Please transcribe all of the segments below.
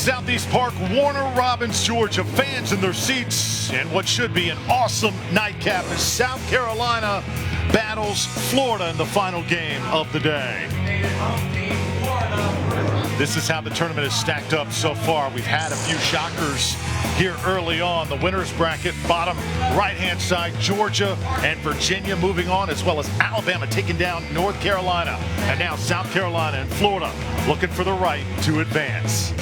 Southeast Park, Warner Robins, Georgia. Fans in their seats, and what should be an awesome nightcap as South Carolina battles Florida in the final game of the day. This is how the tournament is stacked up so far. We've had a few shockers here early on. The winner's bracket, bottom right-hand side, Georgia and Virginia moving on, as well as Alabama taking down North Carolina. And now South Carolina and Florida looking for the right to advance.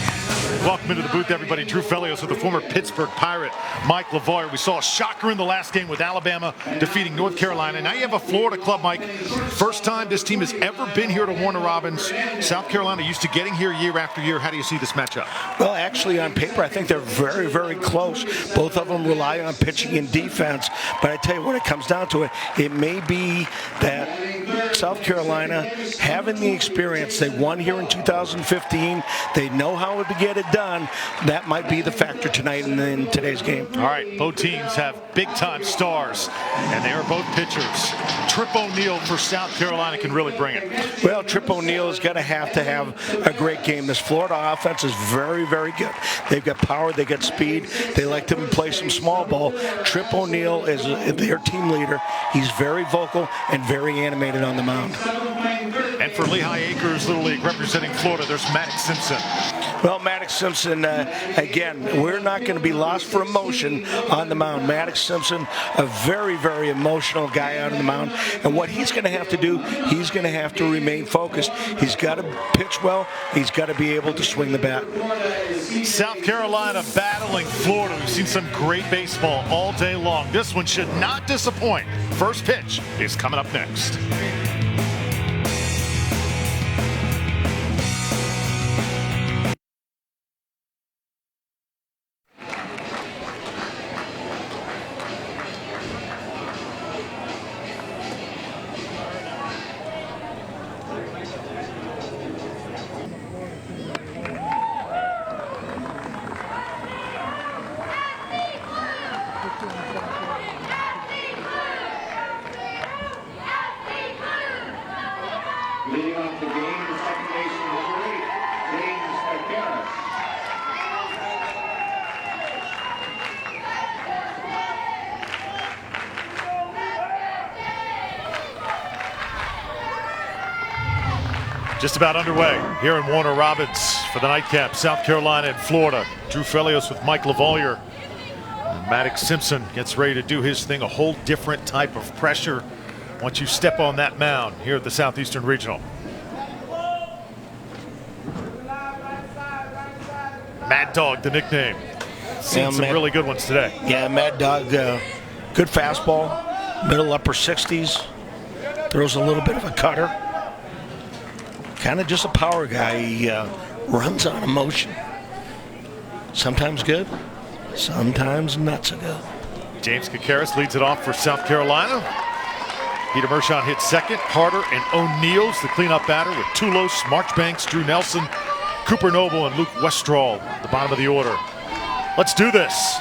Welcome into the booth, everybody. Drew Felios with the former Pittsburgh Pirate, Mike LaVoyer. We saw a shocker in the last game with Alabama defeating North Carolina. Now you have a Florida club, Mike. First time this team has ever been here to Warner Robins. South Carolina used to getting here year after year. How do you see this matchup? Well, actually, on paper, I think they're very, very close. Both of them rely on pitching and defense. But I tell you, when it comes down to it, it may be that South Carolina, having the experience, they won here in 2015. They know how to get it done. That might be the factor tonight in today's game. All right, both teams have big-time stars, and they are both pitchers. Trip O'Neal for South Carolina can really bring it. Well, Trip O'Neal is going to have a great game. This Florida offense is very, very good. They've got power, they got speed. They like to play some small ball. Trip O'Neal is their team leader. He's very vocal and very animated on the mound. And for Lehigh Acres Little League representing Florida, there's Maddox Simpson. Well, Maddox Simpson, again, we're not going to be lost for emotion on the mound. Maddox Simpson, a very, very emotional guy out on the mound. And what he's going to have to do, he's going to have to remain focused. He's got to pitch well. He's got to be able to swing the bat. South Carolina battling Florida. We've seen some great baseball all day long. This one should not disappoint. First pitch is coming up next. Leading off the game, the second baseman number 8, James Harris. Just about underway here in Warner Robins for the nightcap. South Carolina and Florida. Drew Felios with Mike LaVoyer. And Maddox Simpson gets ready to do his thing. A whole different type of pressure once you step on that mound here at the Southeastern Regional. Mad Dog, the nickname. Seen some really good ones today. Yeah, Mad Dog, good fastball, middle upper 60s. Throws a little bit of a cutter. Kind of just a power guy. He runs on emotion. Sometimes good, sometimes not so good. James Kakaris leads it off for South Carolina. Peter Mershon hits second. Harder and O'Neal's the cleanup batter with Tulos, Marchbanks, Drew Nelson, Cooper Noble, and Luke Westrall at the bottom of the order. Let's do this.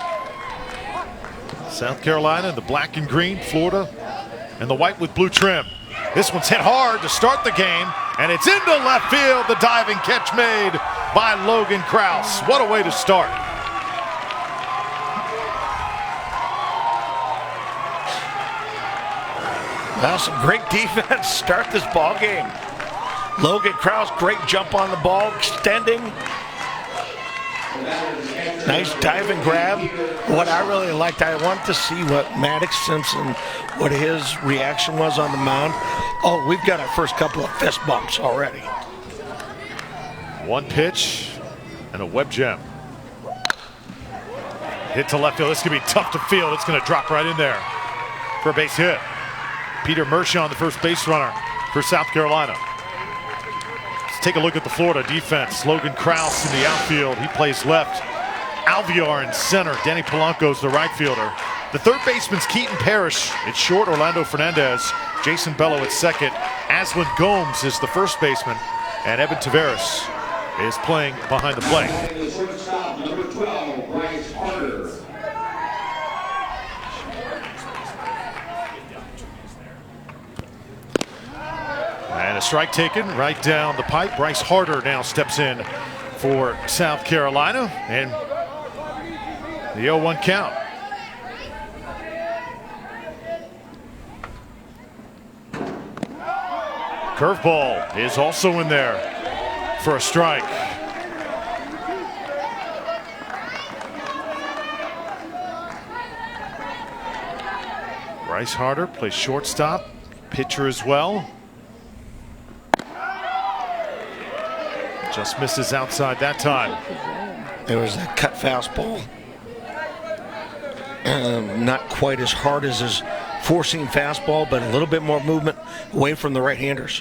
South Carolina in the black and green, Florida and the white with blue trim. This one's hit hard to start the game, and it's into left field. The diving catch made by Logan Krause. What a way to start. Well, some great defense start this ball game. Logan Krause, great jump on the ball, extending. Nice dive and grab. What I really liked, I wanted to see what Maddox Simpson, what his reaction was on the mound. Oh, we've got our first couple of fist bumps already. One pitch and a web gem. Hit to left field. This is going to be tough to field. It's going to drop right in there for a base hit. Peter Mershon, the first base runner for South Carolina. Let's take a look at the Florida defense. Logan Krause in the outfield. He plays left. Alvear in center. Danny Polanco's the right fielder. The third baseman's Keaton Parrish. It's short, Orlando Fernandez. Jason Bello at second. Aswin Gomes is the first baseman. And Evan Taveras is playing behind the plate. Number 12, Bryce Harder. And a strike taken right down the pipe. Bryce Harder now steps in for South Carolina, and the 0-1 count. Curveball is also in there for a strike. Bryce Harder plays shortstop, pitcher as well. Just misses outside that time. There was that cut fastball. Not quite as hard as his four-seam fastball, but a little bit more movement away from the right-handers.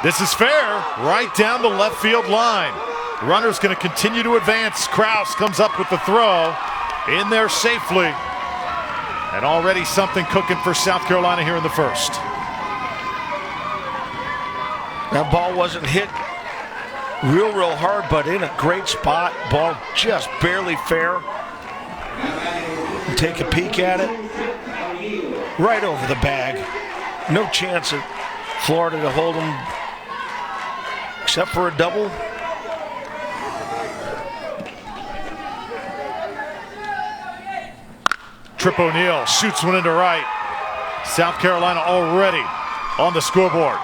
This is fair, right down the left field line. Runner's going to continue to advance. Kraus comes up with the throw in there safely. And already something cooking for South Carolina here in the first. That ball wasn't hit real hard, but in a great spot. Ball just barely fair. Take a peek at it. Right over the bag. No chance at Florida to hold him except for a double. Trip O'Neal shoots one into right. South Carolina already on the scoreboard.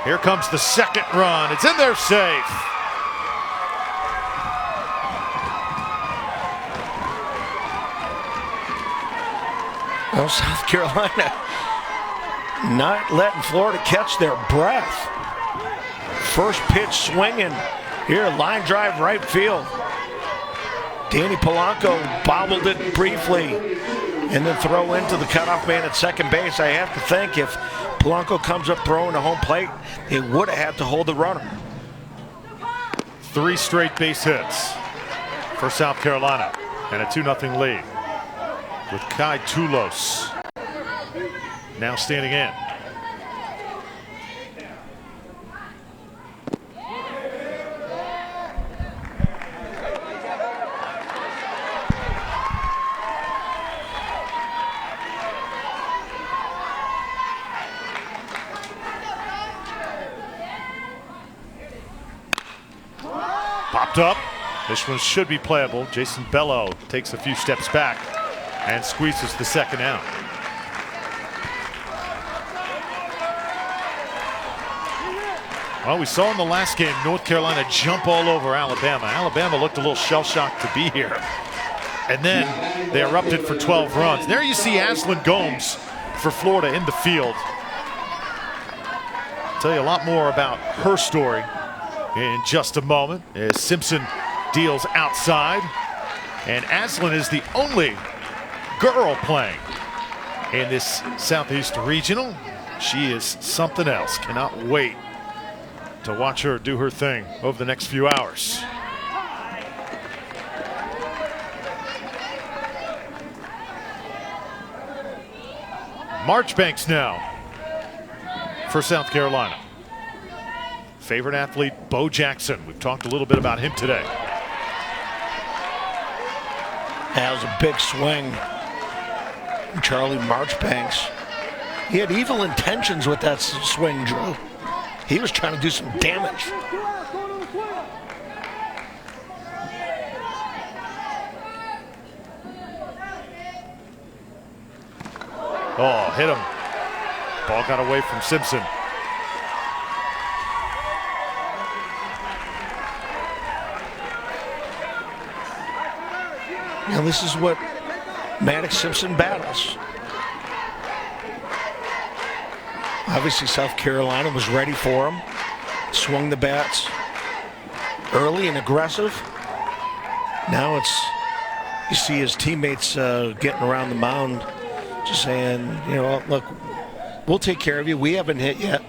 Here comes the second run. It's in there safe. Well, South Carolina not letting Florida catch their breath. First pitch swinging. Here, line drive right field. Danny Polanco bobbled it briefly and then throw into the cutoff man at second base. I have to think if Polanco comes up throwing to home plate, they would have had to hold the runner. 3 straight base hits for South Carolina and a 2-0 lead, with Kai Tulos now standing in. Popped up. This one should be playable. Jason Bello takes a few steps back and squeezes the second out. Well, we saw in the last game North Carolina jump all over Alabama. Alabama looked a little shell-shocked to be here. And then they erupted for 12 runs. There you see Ashlyn Gomes for Florida in the field. I'll tell you a lot more about her story in just a moment as Simpson deals outside. And Ashlyn is the only girl playing in this Southeast Regional. She is something else. Cannot wait to watch her do her thing over the next few hours. Marchbanks now for South Carolina. Favorite athlete, Bo Jackson. We've talked a little bit about him today. That was a big swing. Charlie Marchbanks. He had evil intentions with that swing, Drew. He was trying to do some damage. Oh, hit him. Ball got away from Simpson. Now this is what Maddox Simpson battles. Obviously South Carolina was ready for him. Swung the bats early and aggressive. Now you see his teammates getting around the mound, just saying, you know, look, we'll take care of you. We haven't hit yet.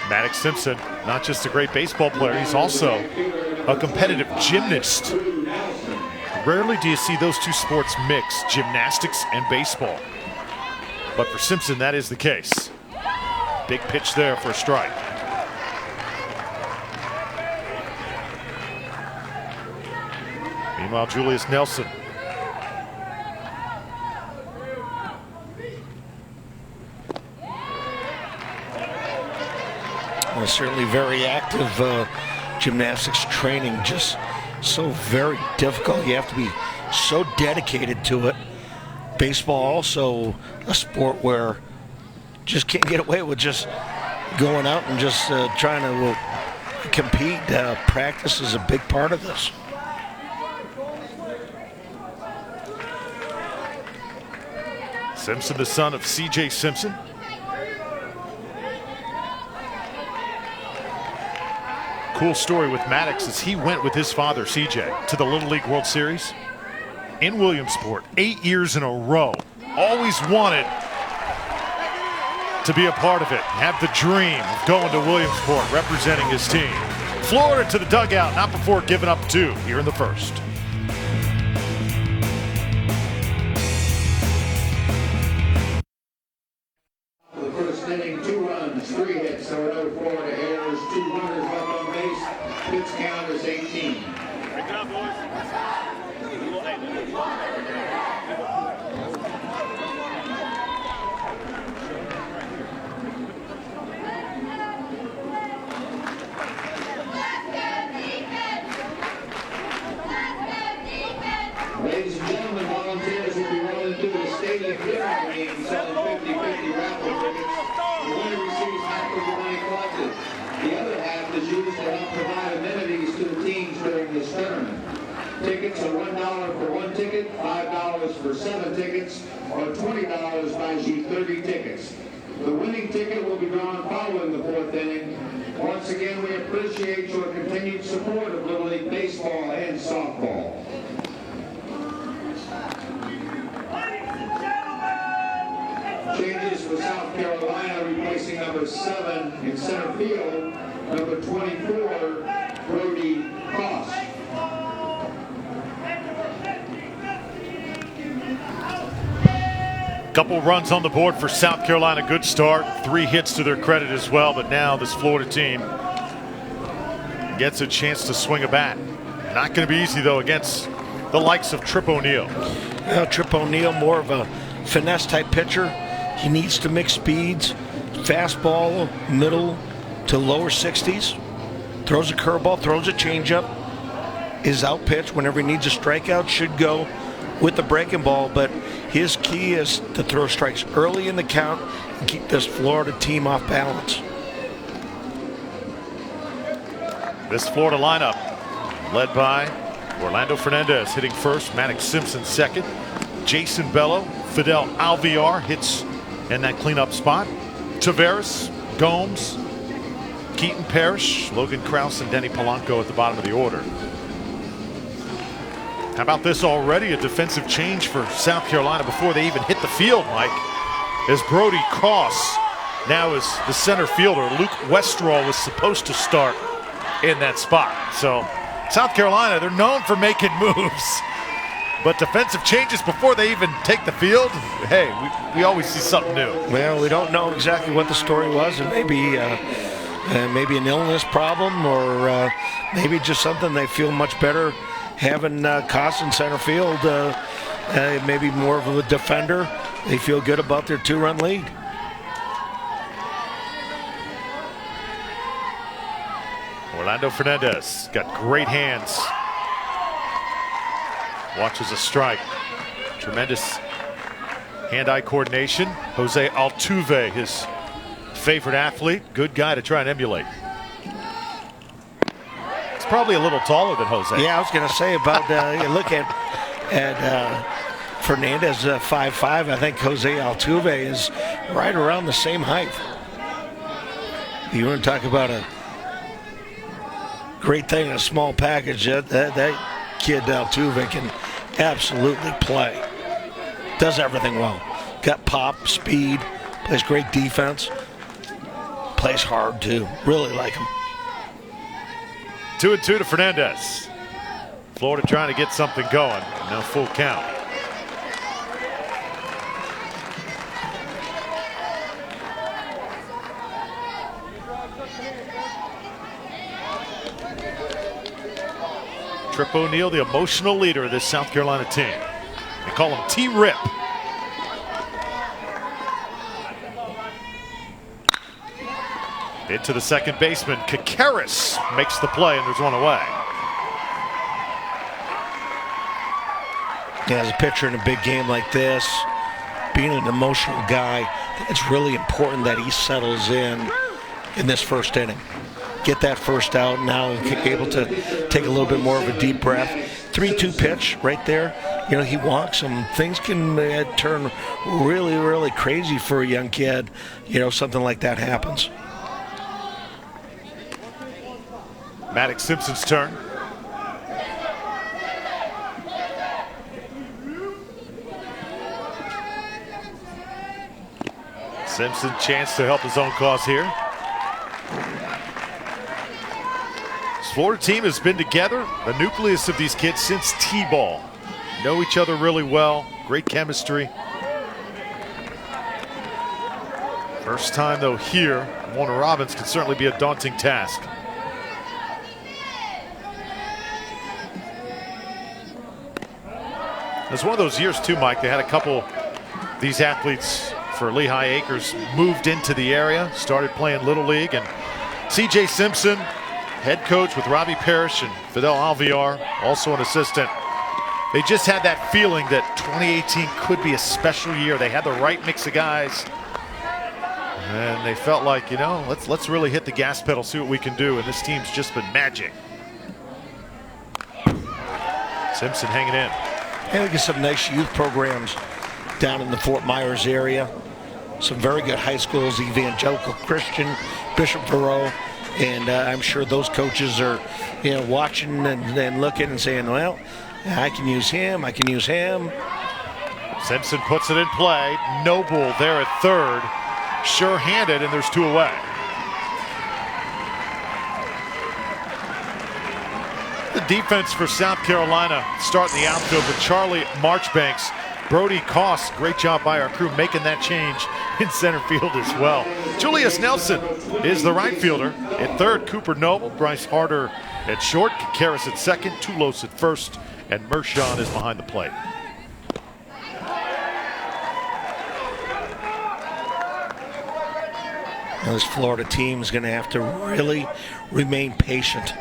Maddox Simpson, not just a great baseball player, he's also a competitive gymnast. Rarely do you see those two sports mix, gymnastics and baseball. But for Simpson, that is the case. Big pitch there for a strike. Meanwhile, Julius Nelson Certainly very active gymnastics training, just so very difficult. You have to be so dedicated to it. Baseball also a sport where just can't get away with just going out and just trying to compete. Practice is a big part of this. Simpson, the son of C.J. Simpson. Cool story with Maddox is he went with his father, C.J., to the Little League World Series in Williamsport 8 years in a row. Always wanted to be a part of it, have the dream of going to Williamsport, representing his team. Florida to the dugout, not before giving up 2 here in the first. The first inning, 2 runs, 3 hits, there were no Florida errors, 2 runners left on base. Pitch count is 18. Ladies and gentlemen, volunteers will be rolling through the stadium clearing lane selling 50-50 raffle tickets. The winner receives half of the money collected. The other half is used to help provide amenities to the teams during this tournament. Tickets are $1 for 1 ticket, $5 for 7 tickets, or $20 buys you 30 tickets. The winning ticket will be drawn following the 4th inning. Once again, we appreciate your continued support of Little League Baseball and softball. Changes for South Carolina, replacing number 7 in center field, number 24, Brody Cross. Couple runs on the board for South Carolina. Good start. 3 hits to their credit as well. But now this Florida team gets a chance to swing a bat. Not going to be easy, though, against the likes of Trip O'Neill. Trip O'Neill, more of a finesse type pitcher. He needs to mix speeds. Fastball, middle to lower 60s. Throws a curveball, throws a changeup. His out pitch, whenever he needs a strikeout, should go with the breaking ball, but his key is to throw strikes early in the count and keep this Florida team off balance. This Florida lineup led by Orlando Fernandez hitting first, Maddox Simpson second, Jason Bello, Fidel Alvear hits in that cleanup spot, Taveras, Gomes, Keaton Parrish, Logan Krause, and Denny Polanco at the bottom of the order. How about this already? A defensive change for South Carolina before they even hit the field, Mike. As Brody Cross now is the center fielder. Luke Westerall was supposed to start in that spot. So South Carolina, they're known for making moves. But defensive changes before they even take the field, hey, we always see something new. Well, we don't know exactly what the story was. It may be maybe an illness problem, or maybe just something they feel much better having Koss in center field. Maybe more of a defender. They feel good about their 2-run lead. Orlando Fernandez got great hands. Watches a strike. Tremendous hand-eye coordination. Jose Altuve, his favorite athlete. Good guy to try and emulate. He's probably a little taller than Jose. Yeah, I was going to say about, you look at Fernandez, 5'5". I think Jose Altuve is right around the same height. You want to talk about a great thing in a small package. That kid Altuve can absolutely play. Does everything well. Got pop, speed, plays great defense. Plays hard too. Really like him. 2-2 to Fernandez. Florida trying to get something going. Now full count. Trip O'Neill, the emotional leader of this South Carolina team. They call him T-Rip. Into the second baseman. Kakaris makes the play, and there's one away. Yeah, as a pitcher in a big game like this, being an emotional guy, I think it's really important that he settles in this first inning. Get that first out now, able to take a little bit more of a deep breath. 3-2 pitch right there. You know, he walks him. Things can turn really, really crazy for a young kid. You know, something like that happens. Maddox Simpson's turn. Simpson chance to help his own cause here. This Florida team has been together, the nucleus of these kids, since T-ball. Know each other really well, great chemistry. First time though here, Warner Robins can certainly be a daunting task. It's one of those years too, Mike, they had a couple of these athletes for Lehigh Acres moved into the area, started playing Little League, and C.J. Simpson, head coach with Robbie Parrish and Fidel Alvear, also an assistant. They just had that feeling that 2018 could be a special year. They had the right mix of guys, and they felt like, you know, let's really hit the gas pedal, see what we can do, and this team's just been magic. Simpson hanging in. And we get some nice youth programs down in the Fort Myers area. Some very good high schools, Evangelical Christian, Bishop Verot, and I'm sure those coaches are, you know, watching and looking and saying, well, I can use him, I can use him. Simpson puts it in play. Noble there at third. Sure-handed, and there's two away. The defense for South Carolina starting the outfield with Charlie Marchbanks. Brody Koss, great job by our crew making that change in center field as well. Julius Nelson is the right fielder. At third, Cooper Noble, Bryce Harder at short, Kakaris at second, Toulos at first, and Mershon is behind the plate. Now this Florida team is going to have to really remain patient.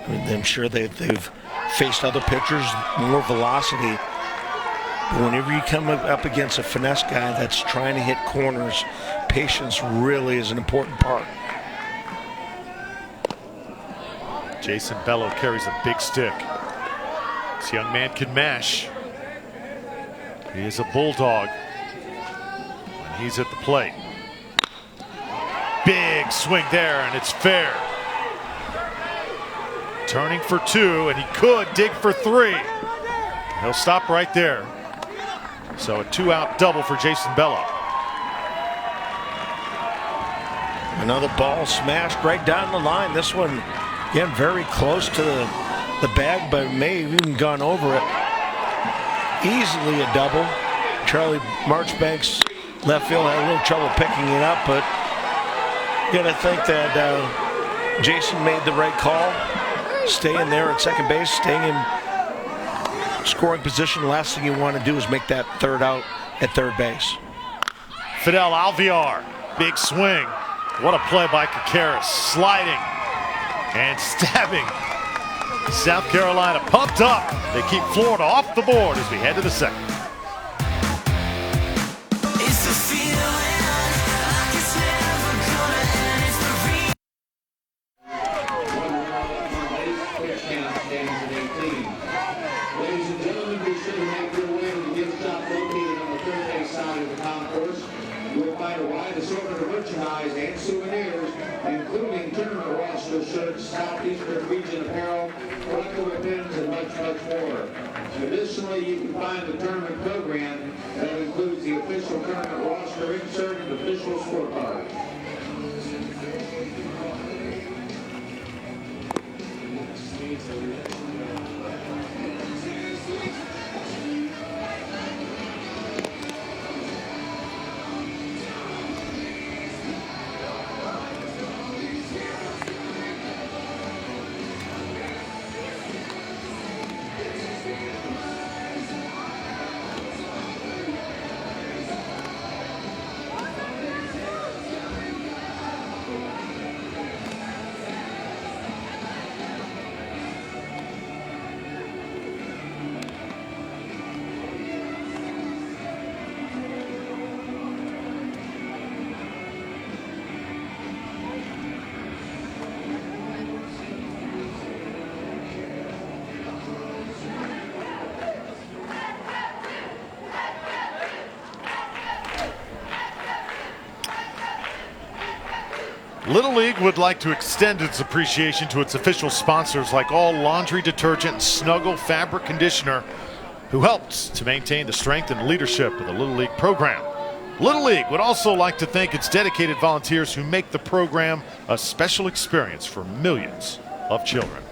I mean, I'm sure they've faced other pitchers, more velocity. But whenever you come up against a finesse guy that's trying to hit corners, patience really is an important part. Jason Bello carries a big stick. This young man can mash. He is a bulldog when he's at the plate. Big swing there, and it's fair. Turning for two, and he could dig for three. He'll stop right there. So a two-out double for Jason Bello. Another ball smashed right down the line. This one, again, very close to the bag, but may have even gone over it. Easily a double. Charlie Marchbanks, left field, had a little trouble picking it up, but you gotta think that Jason made the right call. Staying there at second base, staying in scoring position. The last thing you want to do is make that third out at third base. Fidel Alvear, big swing. What a play by Kakaris, sliding and stabbing. South Carolina pumped up. They keep Florida off the board as we head to the second. And souvenirs, including tournament roster shirts, Southeastern region apparel, collectible pins, and much, much more. Additionally, you can find the tournament program that includes the official tournament roster insert and official scorecard. Little League would like to extend its appreciation to its official sponsors like all laundry detergent and Snuggle fabric conditioner, who helped to maintain the strength and leadership of the Little League program. Little League would also like to thank its dedicated volunteers who make the program a special experience for millions of children.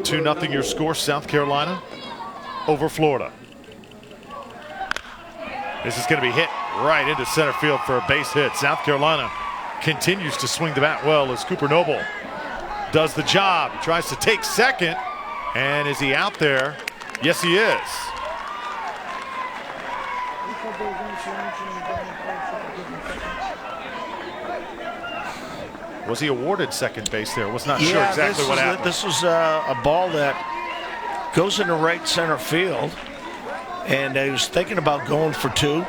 2-0 your score, South Carolina over Florida. This is going to be hit right into center field for a base hit. South Carolina continues to swing the bat well as Cooper Noble does the job. He tries to take second, and is he out there? Yes, he is. Was he awarded second base there? Was not sure exactly what happened. This was a ball that goes into right center field, and he was thinking about going for two,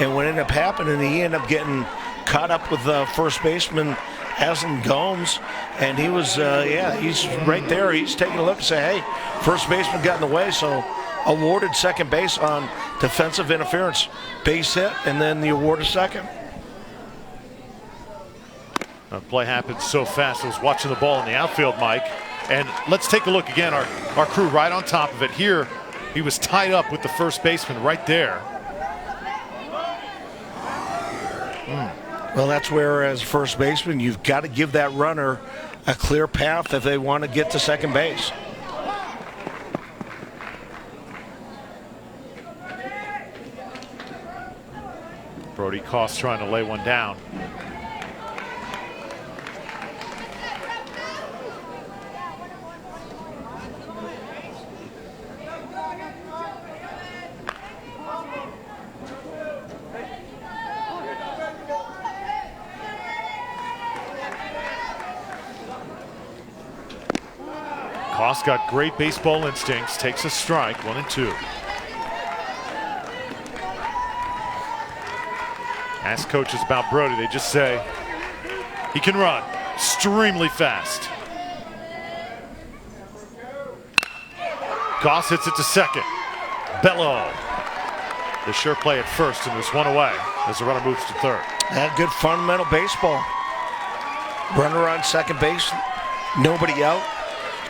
and what ended up happening, he ended up getting caught up with first baseman Aslan Gomes, and he was, he's right there. He's taking a look and say, hey, first baseman got in the way, so awarded second base on defensive interference. Base hit, and then the award of second. The play happened so fast. I was watching the ball in the outfield, Mike. And let's take a look again. Our crew right on top of it. Here, he was tied up with the first baseman right there. Well, that's where, as first baseman, you've got to give that runner a clear path if they want to get to second base. Brody Koss trying to lay one down. Koss got great baseball instincts, takes a strike, 1-2. Ask coaches about Brody, they just say he can run extremely fast. Koss hits it to second. Bello. The sure play at first, and there's one away as the runner moves to third. That good fundamental baseball. Runner on second base, nobody out.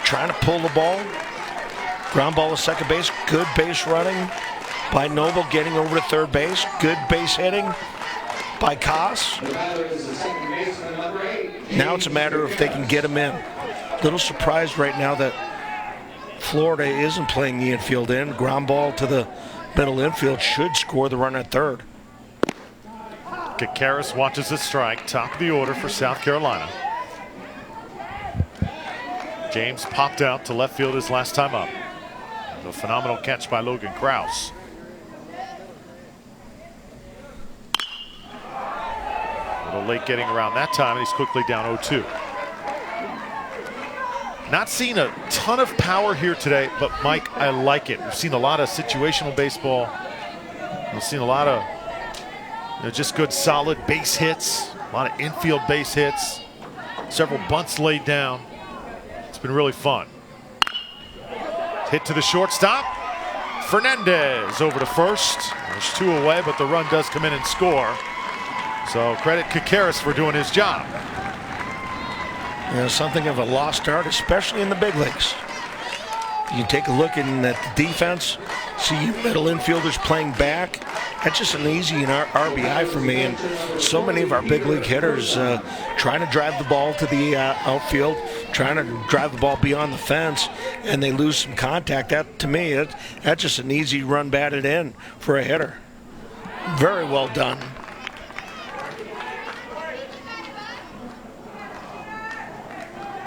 Trying to pull the ball. Ground ball to second base. Good base running by Noble, getting over to third base. Good base hitting by Koss. Now it's a matter of if they can get him in. Little surprised right now that Florida isn't playing the infield in. Ground ball to the middle infield should score the run at third. Kakaris watches the strike. Top of the order for South Carolina. James popped out to left field his last time up. A phenomenal catch by Logan Krause. A little late getting around that time, and he's quickly down 0-2. Not seeing a ton of power here today, but Mike, I like it. We've seen a lot of situational baseball. We've seen a lot of just good solid base hits, a lot of infield base hits, several bunts laid down. Been really fun. Hit to the shortstop. Fernandez over to first. There's two away, but the run does come in and score. So credit Kakaris for doing his job. Something of a lost art, especially in the big leagues. You take a look at the defense, see middle infielders playing back. That's just an easy RBI for me. And so many of our big league hitters trying to drive the ball to the outfield, trying to drive the ball beyond the fence, and they lose some contact. That, to me, that's just an easy run batted in for a hitter. Very well done.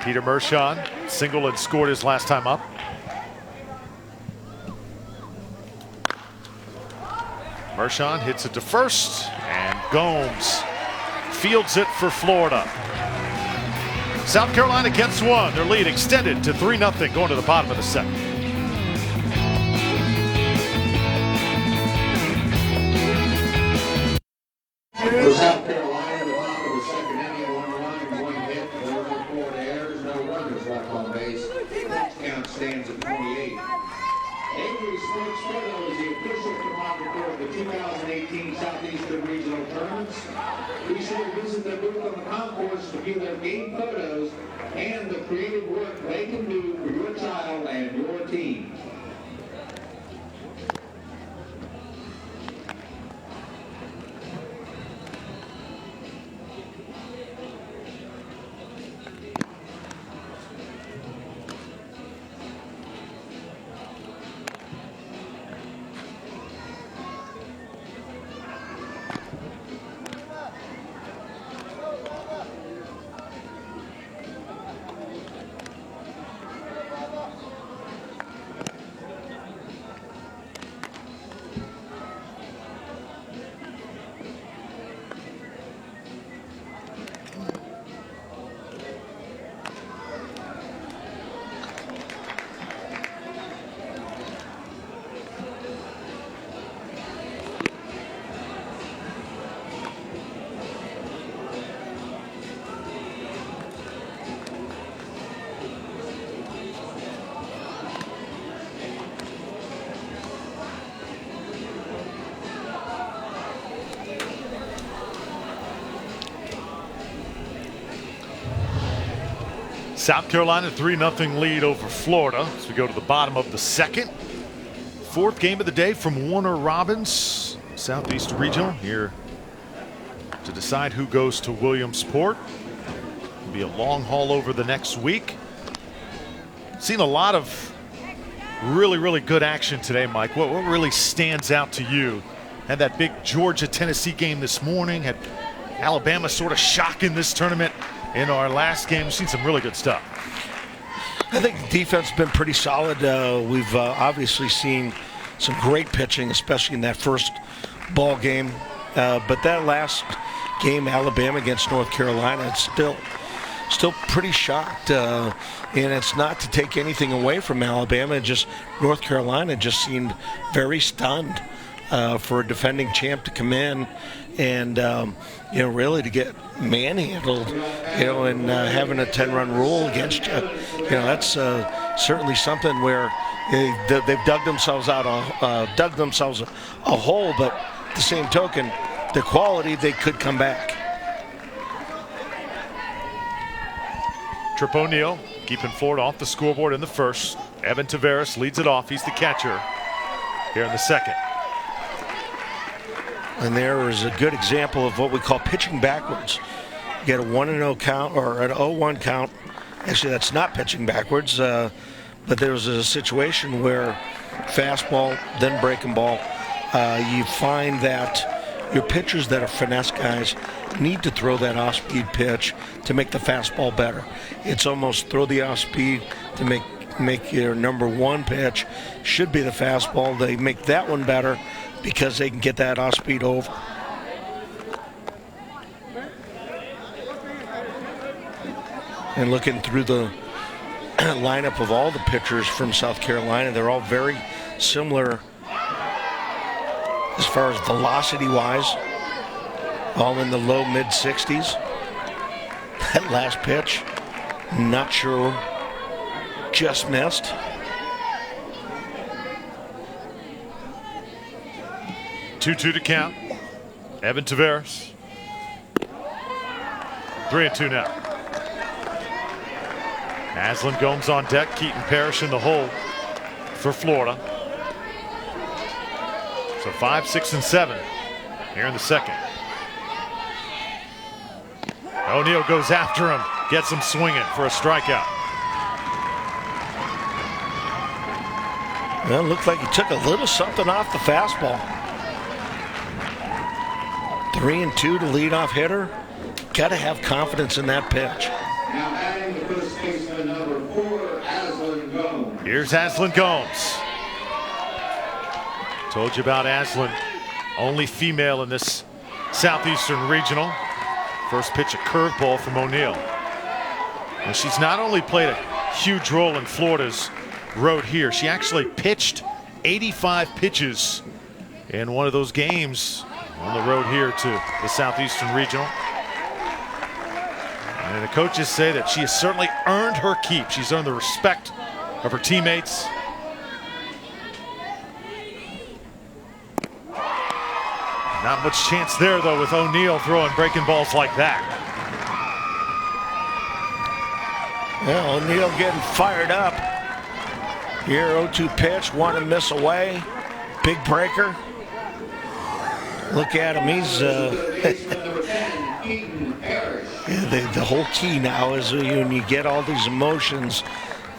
Peter Mershon singled and scored his last time up. Mershon hits it to first, and Gomes fields it for Florida. South Carolina gets one. Their lead extended to 3-0 going to the bottom of the second. For South Carolina, the bottom of the second inning, 1 run and 1 hit. There were 4 errors, no runners left on base. Count stands at 28. Avery Sports Photo is the official photographer of the 2018 Southeastern Regional Tournaments. Be sure to visit their booth on the concourse to view their game photos and the creative work they can do for your child and your team. South Carolina 3-0 lead over Florida as we go to the bottom of the second. Fourth game of the day from Warner Robins, Southeast Regional, here to decide who goes to Williamsport. It'll be a long haul over the next week. Seen a lot of really good action today, Mike. What really stands out to you? Had that big Georgia-Tennessee game this morning, had Alabama sort of shocking this tournament in our last game. We've seen some really good stuff. I think the defense has been pretty solid. We've obviously seen some great pitching, especially in that first ball game. But that last game, Alabama against North Carolina, it's still pretty shocked. And it's not to take anything away from Alabama. Just North Carolina just seemed very stunned for a defending champ to come in and really to get manhandled, and having a 10-run rule against you, that's certainly something where they've dug themselves a hole. But at the same token, the quality, they could come back. Trip O'Neal keeping Florida off the scoreboard in the first. Evan Taveras leads it off. He's the catcher here in the second. And there is a good example of what we call pitching backwards. You get a 1-0 count or an 0-1 count. Actually, that's not pitching backwards, but there was a situation where fastball, then breaking ball. You find that your pitchers that are finesse guys need to throw that off-speed pitch to make the fastball better. It's almost throw the off-speed to make your number one pitch should be the fastball. They make that one better because they can get that off-speed over. And looking through the lineup of all the pitchers from South Carolina, they're all very similar as far as velocity-wise, all in the low mid-60s. That last pitch, not sure, just missed. Two to count. Evan Taveras. 3-2 now. Aslan Gomes on deck. Keaton Parrish in the hole for Florida. So 5, 6, and 7 here in the second. O'Neal goes after him. Gets him swinging for a strikeout. Well, it looked like he took a little something off the fastball. 3-2 to leadoff hitter. Got to have confidence in that pitch. Now adding the first baseman number 4, Aslan Gomes. Here's Aslan Gomes. Told you about Aslan. Only female in this Southeastern Regional. First pitch, a curveball from O'Neal. And she's not only played a huge role in Florida's road here, she actually pitched 85 pitches in one of those games on the road here to the Southeastern Regional. And the coaches say that she has certainly earned her keep. She's earned the respect of her teammates. Not much chance there, though, with O'Neal throwing breaking balls like that. Yeah, O'Neal getting fired up. Here, 0-2 pitch, 1-miss away. Big breaker. Look at him, he's the whole key now is when you get all these emotions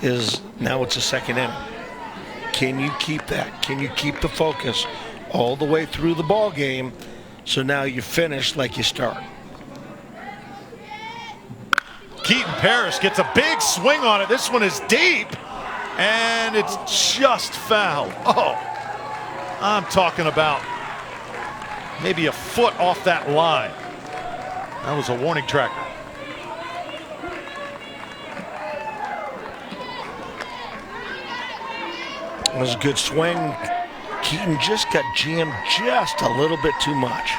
is now it's a second inning. Can you keep that? Can you keep the focus all the way through the ball game so now you finish like you start? Keaton Parrish gets a big swing on it. This one is deep, and it's just foul. Oh, I'm talking about maybe a foot off that line. That was a warning tracker. It was a good swing. Keaton just got jammed just a little bit too much.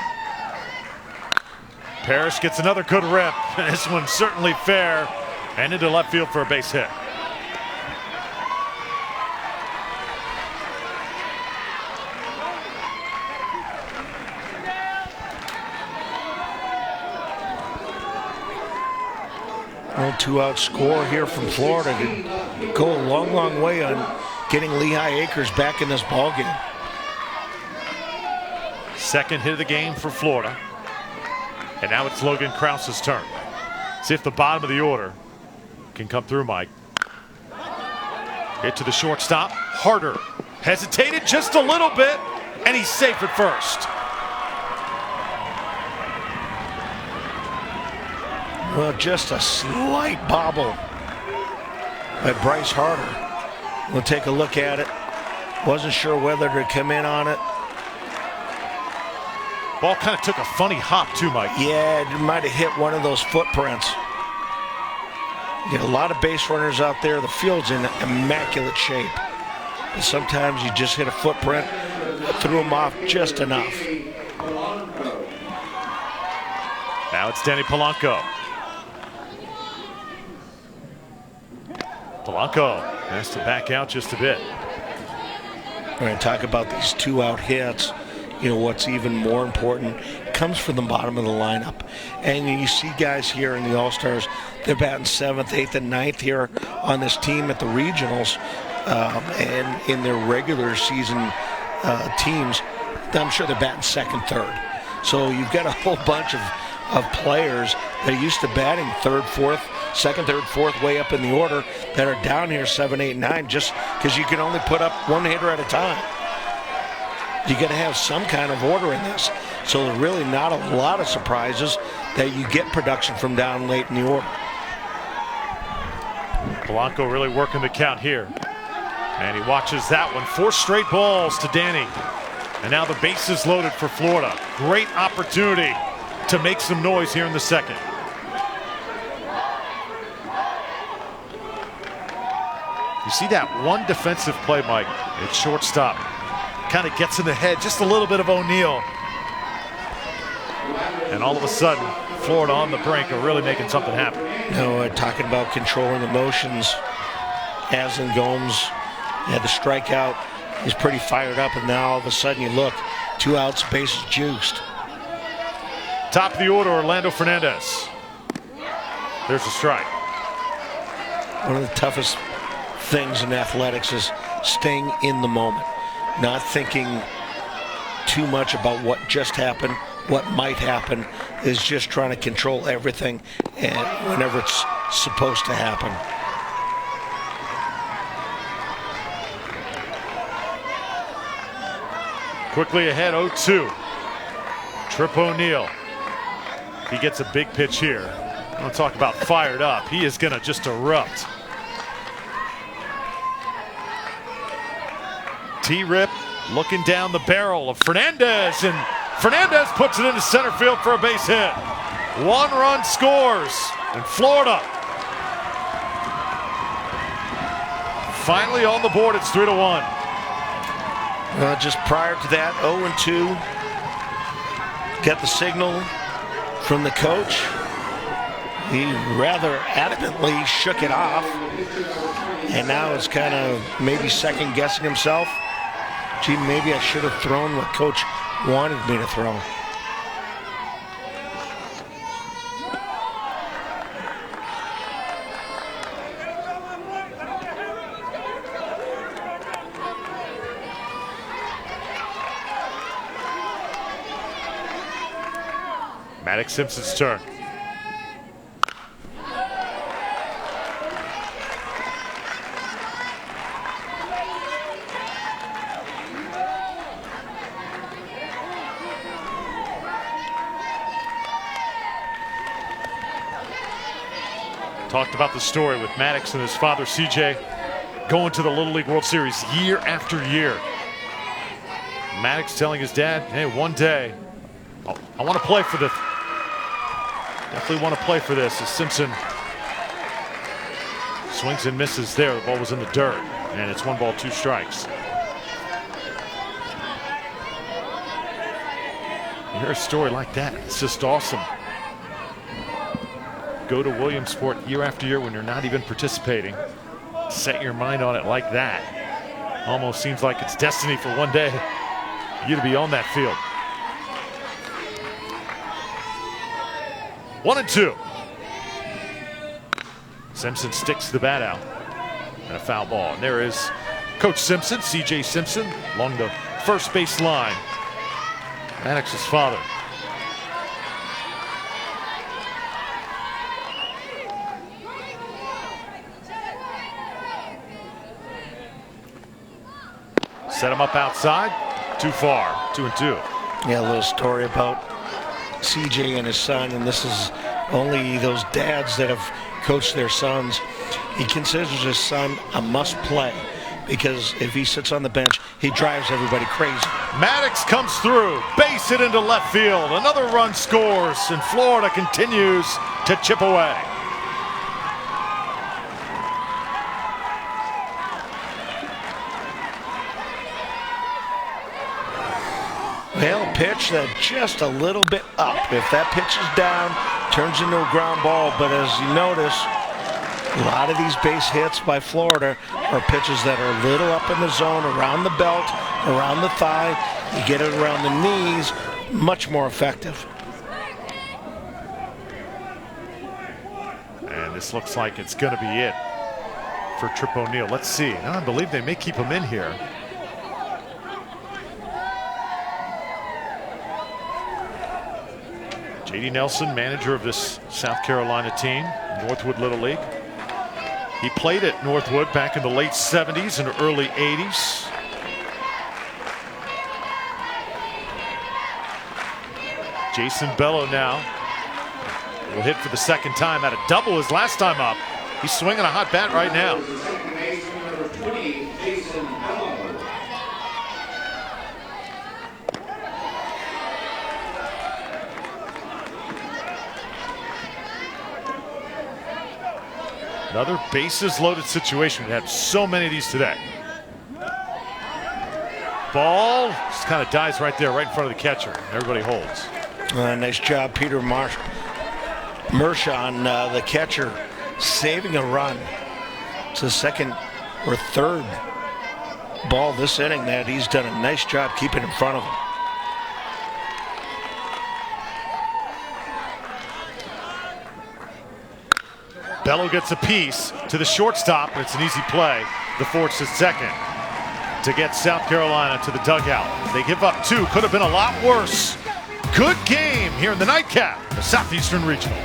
Parrish gets another good rip. This one's certainly fair, and into left field for a base hit. Well, 2-out score here from Florida could go a long, long way on getting Lehigh Acres back in this ball game. Second hit of the game for Florida. And now it's Logan Krause's turn. See if the bottom of the order can come through, Mike. Hit to the shortstop. Harder. Hesitated just a little bit, and he's safe at first. Well, just a slight bobble by Bryce Harder. We'll take a look at it. Wasn't sure whether to come in on it. Ball kind of took a funny hop too, Mike. Yeah, it might have hit one of those footprints. You get a lot of base runners out there. The field's in immaculate shape. But sometimes you just hit a footprint, threw them off just enough. Now it's Denny Polanco. Polanco has to back out just a bit. We're going to talk about these 2-out hits. You know, what's even more important comes from the bottom of the lineup. And you see guys here in the All-Stars, they're batting 7th, 8th, and 9th here on this team at the regionals. And in their regular season teams, I'm sure they're batting 2nd, 3rd. So you've got a whole bunch of players that are used to batting 3rd, 4th, 2nd, 3rd, 4th, way up in the order that are down here 7, 8, 9 just because you can only put up one hitter at a time. You got to have some kind of order in this. So there's really not a lot of surprises that you get production from down late in the order. Polanco really working the count here. And he watches that one. 4 straight balls to Danny. And now the base is loaded for Florida. Great opportunity to make some noise here in the second. You see that one defensive play, Mike, at shortstop. Kind of gets in the head, just a little bit of O'Neal. And all of a sudden, Florida on the brink are really making something happen. Talking about controlling emotions. Aslan Gomes had the strikeout. He's pretty fired up, and now all of a sudden you look, 2 outs, bases juiced. Top of the order, Orlando Fernandez. There's a strike. One of the toughest things in athletics is staying in the moment. Not thinking too much about what just happened, what might happen, is just trying to control everything and whenever it's supposed to happen. Quickly ahead, 0-2. Trip O'Neal. He gets a big pitch here. I want to talk about fired up. He is going to just erupt. T-Rip looking down the barrel of Fernandez, and Fernandez puts it into center field for a base hit. 1 run scores, and Florida finally on the board. It's 3-1. Just prior to that, 0-2. Got the signal from the coach. He rather adamantly shook it off, and now it's kind of maybe second guessing himself. Gee, maybe I should have thrown what coach wanted me to throw. Maddox Simpson's turn. Talked about the story with Maddox and his father, CJ, going to the Little League World Series year after year. Maddox telling his dad, hey, one day, I want to play for this. Definitely want to play for this. As Simpson swings and misses there. The ball was in the dirt, and it's 1 ball, 2 strikes. You hear a story like that, it's just awesome. Go to Williamsport year after year when you're not even participating. Set your mind on it like that. Almost seems like it's destiny for one day you to be on that field. 1-2. Simpson sticks the bat out. And a foul ball. And there is Coach Simpson, C.J. Simpson, along the first base line. Maddox's father. Set him up outside. Too far. 2-2. Yeah, a little story about CJ and his son, and this is only those dads that have coached their sons. He considers his son a must-play because if he sits on the bench, he drives everybody crazy. Maddox comes through, base hit into left field. Another run scores, and Florida continues to chip away. Well, pitch that just a little bit up. If that pitch is down, turns into a ground ball. But as you notice, a lot of these base hits by Florida are pitches that are a little up in the zone, around the belt, around the thigh. You get it around the knees, much more effective. And this looks like it's going to be it for Trip O'Neill. Let's see. Now, I believe they may keep him in here. J.D. Nelson, manager of this South Carolina team, Northwood Little League. He played at Northwood back in the late 70s and early 80s. Jason Bello now will hit for the second time. Had a double his last time up. He's swinging a hot bat right now. Another bases loaded situation. We had so many of these today. Ball just kind of dies right there, right in front of the catcher. Everybody holds. Nice job, Peter Mershon, the catcher, saving a run. It's the second or third ball this inning that he's done a nice job keeping in front of him. Bello gets a piece to the shortstop, and it's an easy play. The Forts is second to get South Carolina to the dugout. They give up 2. Could have been a lot worse. Good game here in the nightcap, the Southeastern Regional.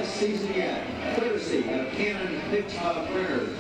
Season yet, courtesy of Canon Picture Printers.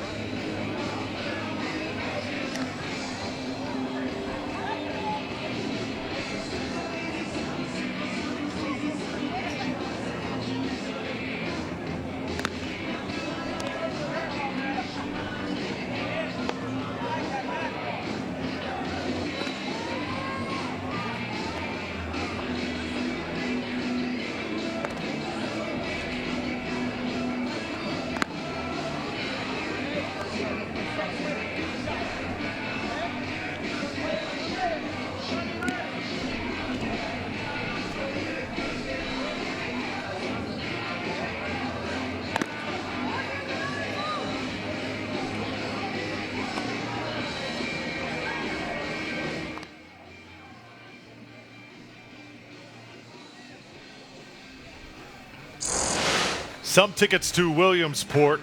Some tickets to Williamsport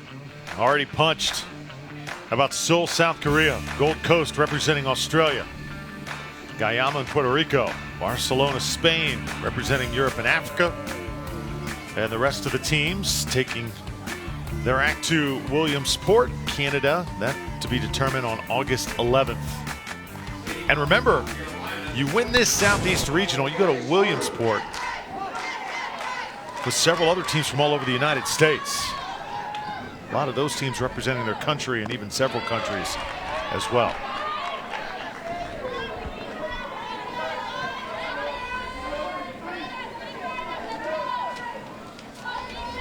already punched. How about Seoul, South Korea, Gold Coast representing Australia, Guyana and Puerto Rico, Barcelona, Spain representing Europe and Africa, and the rest of the teams taking their act to Williamsport, Canada. That to be determined on August 11th. And remember, you win this Southeast Regional, you go to Williamsport with several other teams from all over the United States. A lot of those teams representing their country and even several countries as well.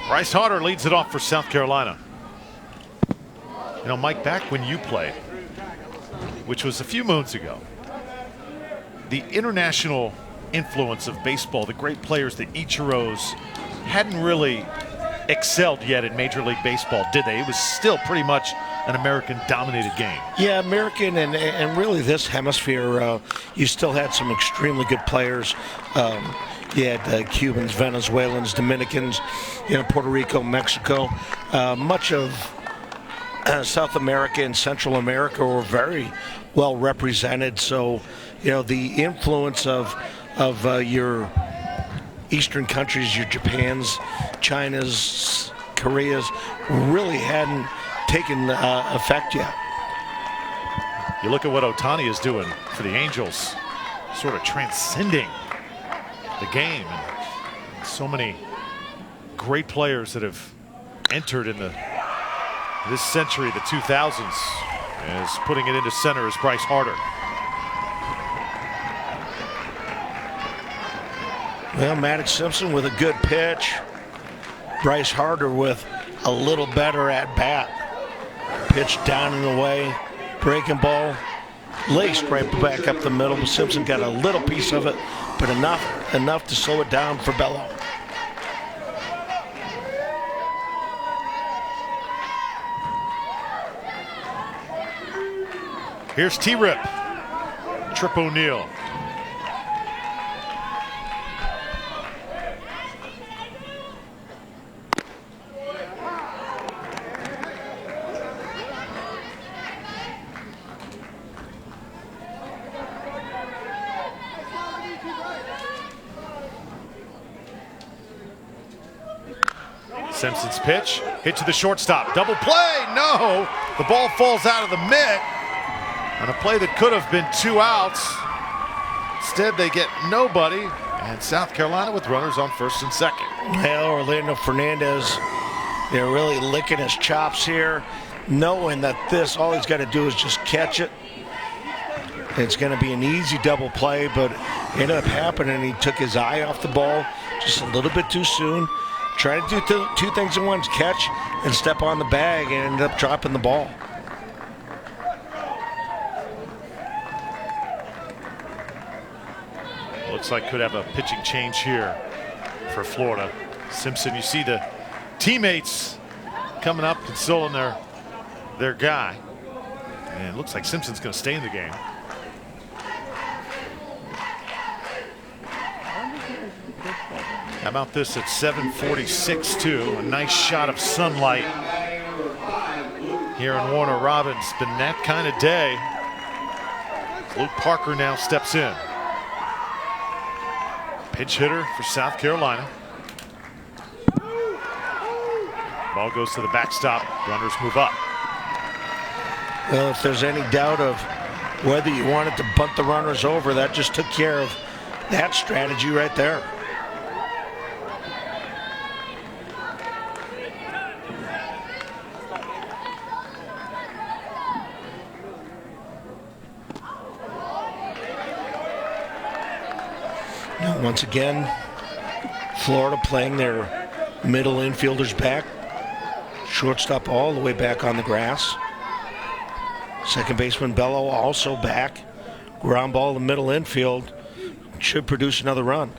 Bryce Harder leads it off for South Carolina. You know, Mike, back when you played, which was a few moons ago, the international influence of baseball, the great players, the Ichiros, hadn't really excelled yet in Major League Baseball, did they? It was still pretty much an American-dominated game. Yeah, American and really this hemisphere, you still had some extremely good players. You had Cubans, Venezuelans, Dominicans, Puerto Rico, Mexico. Much of South America and Central America were very well represented. So, the influence of your Eastern countries, your Japans, China's, Korea's, really hadn't taken effect yet. You look at what Ohtani is doing for the Angels, sort of transcending the game. And so many great players that have entered in this century, the 2000s, as putting it into center is Bryce Harder. Well, Maddox Simpson with a good pitch. Bryce Harder with a little better at bat. Pitch down and away. Breaking ball. Laced right back up the middle. Simpson got a little piece of it, but enough to slow it down for Bello. Here's T-Rip. Trip O'Neill. Simpson's pitch, hit to the shortstop, double play, no! The ball falls out of the mitt on a play that could have been 2 outs. Instead, they get nobody, and South Carolina with runners on first and second. Well, Orlando Fernandez, they're really licking his chops here, knowing that all he's got to do is just catch it. It's going to be an easy double play, but it ended up happening. He took his eye off the ball just a little bit too soon. Tried to do two things at once, catch and step on the bag, and ended up dropping the ball. Looks like could have a pitching change here for Florida. Simpson, you see the teammates coming up, consoling their guy. And it looks like Simpson's going to stay in the game. How about this at 7:46 too? A nice shot of sunlight here in Warner Robins. Been that kind of day. Luke Parker now steps in. Pinch hitter for South Carolina. Ball goes to the backstop. Runners move up. Well, if there's any doubt of whether you wanted to bunt the runners over, that just took care of that strategy right there. Once again, Florida playing their middle infielders back. Shortstop all the way back on the grass. Second baseman Bello also back. Ground ball in the middle infield. Should produce another run.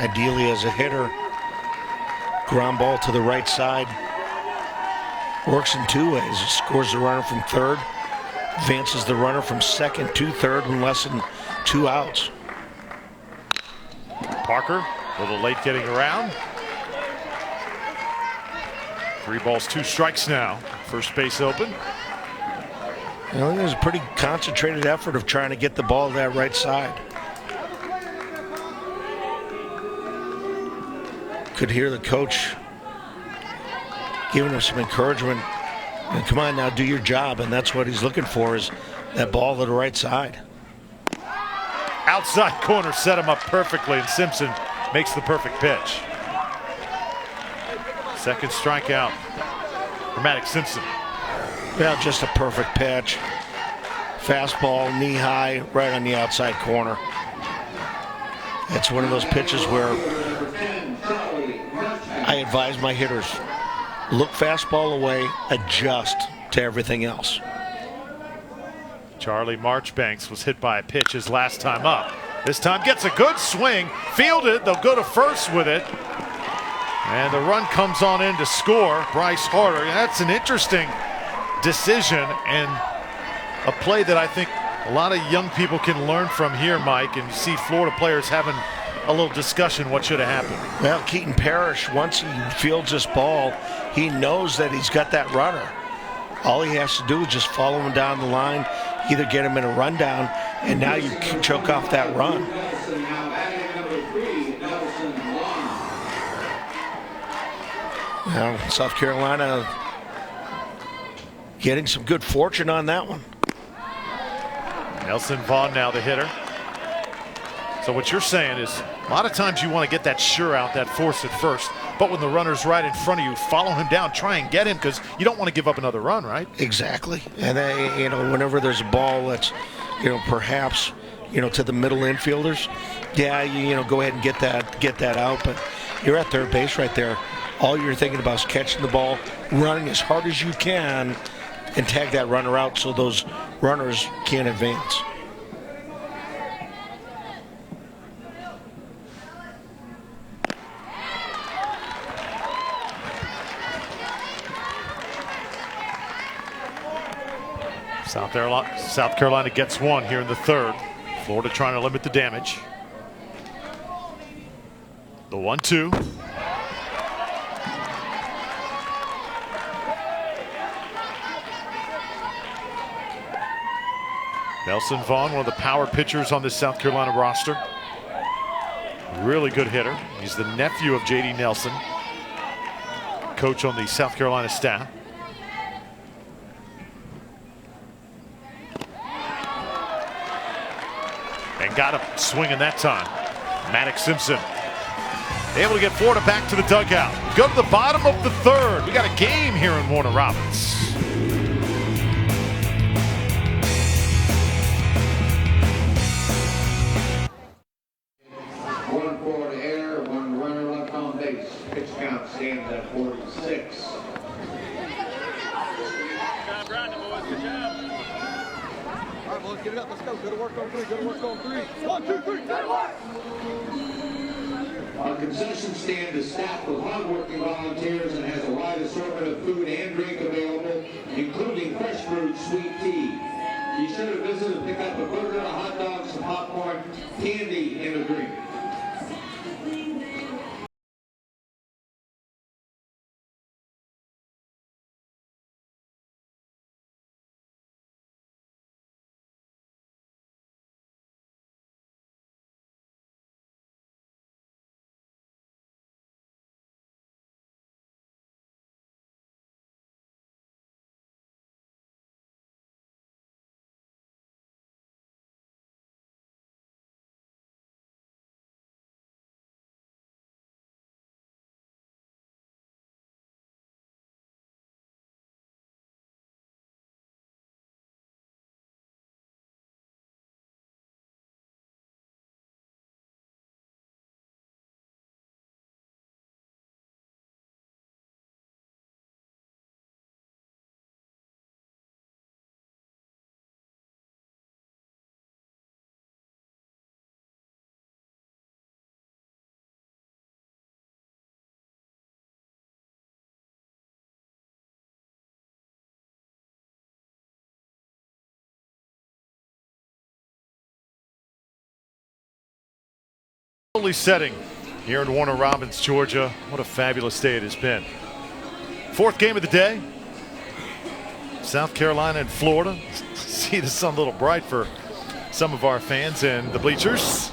Ideally, as a hitter, ground ball to the right side. Works in two ways. It scores the runner from third, advances the runner from second to third in less than 2 outs. Parker, a little late getting around. 3 balls, 2 strikes now. First base open. You know, it was a pretty concentrated effort of trying to get the ball to that right side. Could hear the coach giving him some encouragement. And come on now, do your job. And that's what he's looking for, is that ball to the right side. Outside corner set him up perfectly, and Simpson makes the perfect pitch. Second strikeout for Maddox Simpson. Yeah, just a perfect pitch. Fastball, knee high, right on the outside corner. It's one of those pitches where I advise my hitters, look fastball away, adjust to everything else. Charlie Marchbanks was hit by a pitch his last time up. This time gets a good swing, fielded, they'll go to first with it. And the run comes on in to score. Bryce Harder. That's an interesting decision and a play that I think a lot of young people can learn from here, Mike. And you see Florida players having a little discussion what should have happened. Well, Keaton Parrish, once he fields this ball, he knows that he's got that runner. All he has to do is just follow him down the line, either get him in a rundown, and now you can choke off that run. Well, South Carolina getting some good fortune on that one. Nelson Vaughn now the hitter. So what you're saying is a lot of times you want to get that sure out, that force at first, but when the runner's right in front of you, follow him down, try and get him, because you don't want to give up another run, right? Exactly. And then, you know, whenever there's a ball that's, you know, perhaps, you know, to the middle infielders, yeah, you know, go ahead and get that out, but you're at third base right there. All you're thinking about is catching the ball, running as hard as you can, and tag that runner out so those runners can't advance. South Carolina gets one here in the third. Florida trying to limit the damage. The 1-2. Nelson Vaughn, one of the power pitchers on this South Carolina roster. Really good hitter. He's the nephew of J.D. Nelson, coach on the South Carolina staff. And got him swinging that time. Maddox Simpson able to get Florida back to the dugout. Go to the bottom of the third. We got a game here in Warner Robins. One forward error, one runner left on base. Pitch count stands at 46. All right, boys, get it up. Let's go. Go to work on three. Go to work on three. 1, 2, 3. Go to work. Our concession stand is staffed with hardworking volunteers and has a wide assortment of food and drink available, including fresh brewed sweet tea. Be sure to visit and pick up a burger, a hot dog, some popcorn, candy, and a drink. Slowly setting here in Warner Robins, Georgia. What a fabulous day it has been. Fourth game of the day. South Carolina and Florida. See the sun a little bright for some of our fans in the bleachers.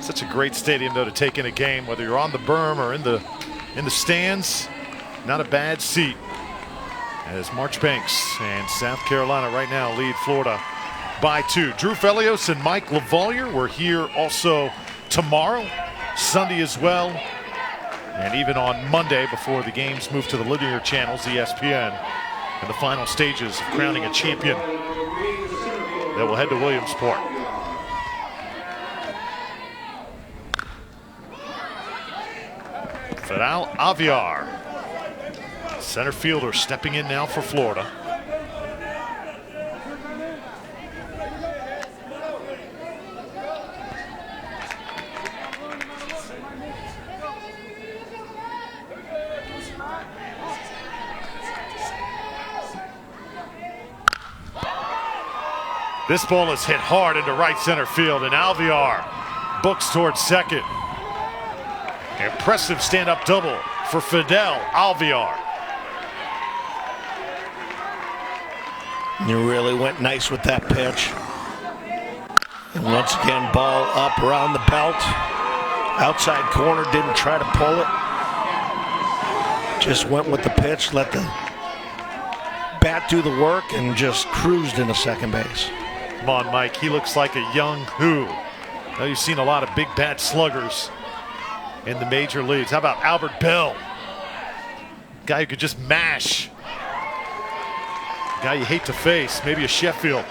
Such a great stadium, though, to take in a game, whether you're on the berm or in the stands. Not a bad seat, as Marchbanks and South Carolina right now lead Florida by 2. Drew Felios and Mike LaValliere were here also tomorrow, Sunday as well, and even on Monday before the games move to the linear channels, ESPN, in the final stages of crowning a champion that will head to Williamsport. Fidel Aviar, center fielder, stepping in now for Florida. This ball is hit hard into right center field, and Alviar books towards second. Impressive stand-up double for Fidel Alviar. You really went nice with that pitch. And once again, ball up around the belt. Outside corner, didn't try to pull it. Just went with the pitch, let the bat do the work, and just cruised into second base. Come on, Mike. He looks like a young who. Now you've seen a lot of big bat sluggers in the major leagues. How about Albert Bell? Guy who could just mash. Guy you hate to face. Maybe a Sheffield.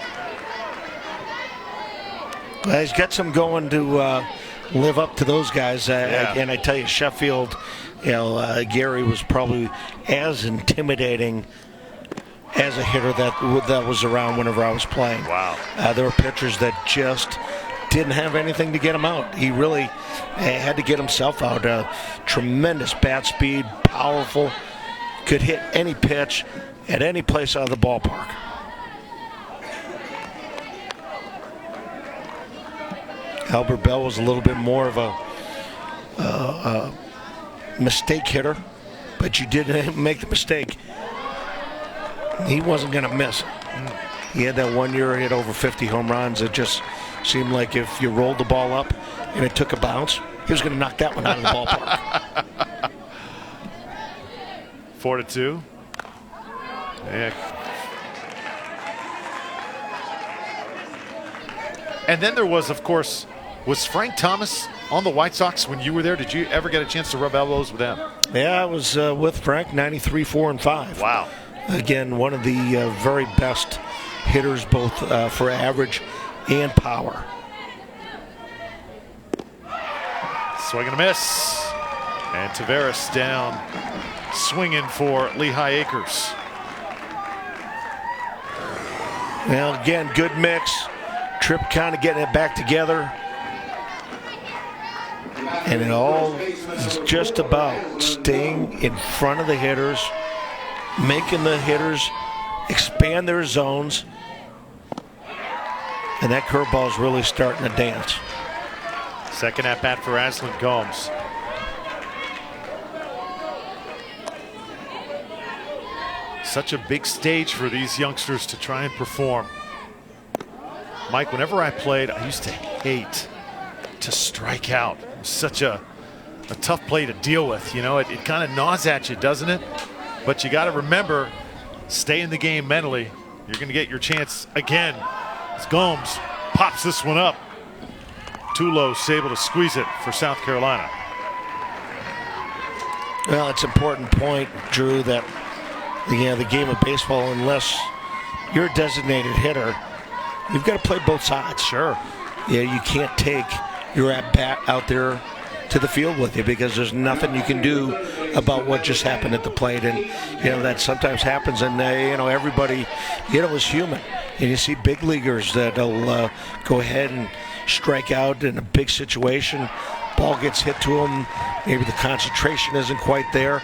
Well, he's got some going to live up to those guys. And I tell you, Sheffield, Gary was probably as intimidating as a hitter that was around whenever I was playing. Wow. There were pitchers that just didn't have anything to get him out. He really had to get himself out. Tremendous bat speed, powerful, could hit any pitch at any place out of the ballpark. Albert Bell was a little bit more of a mistake hitter, but you didn't make the mistake. He wasn't going to miss. He had that 1 year, hit over 50 home runs. It just seemed like if you rolled the ball up and it took a bounce, he was going to knock that one out of the ballpark. 4-2. Yeah. And then there was, of course, was Frank Thomas on the White Sox when you were there? Did you ever get a chance to rub elbows with him? Yeah, I was with Frank, 93, 4, and 5. Wow. Again, one of the very best hitters, both for average and power. Swing and a miss. And Taveras down, swinging for Lehigh Acres. Well, again, good mix. Tripp kind of getting it back together. And it all is just about staying in front of the hitters, making the hitters expand their zones. And that curveball is really starting to dance. Second at bat for Aslan Gomes. Such a big stage for these youngsters to try and perform. Mike, whenever I played, I used to hate to strike out. It was such a tough play to deal with. You know, it kind of gnaws at you, doesn't it? But you got to remember, stay in the game mentally. You're going to get your chance again. As Gomes pops this one up. Tulos able to squeeze it for South Carolina. Well, it's an important point, Drew, that the game of baseball, unless you're a designated hitter, you've got to play both sides. Sure. Yeah, you can't take your at-bat out there to the field with you because there's nothing you can do about what just happened at the plate. And, that sometimes happens. And, everybody, is human. And you see big leaguers that'll go ahead and strike out in a big situation. Ball gets hit to them. Maybe the concentration isn't quite there.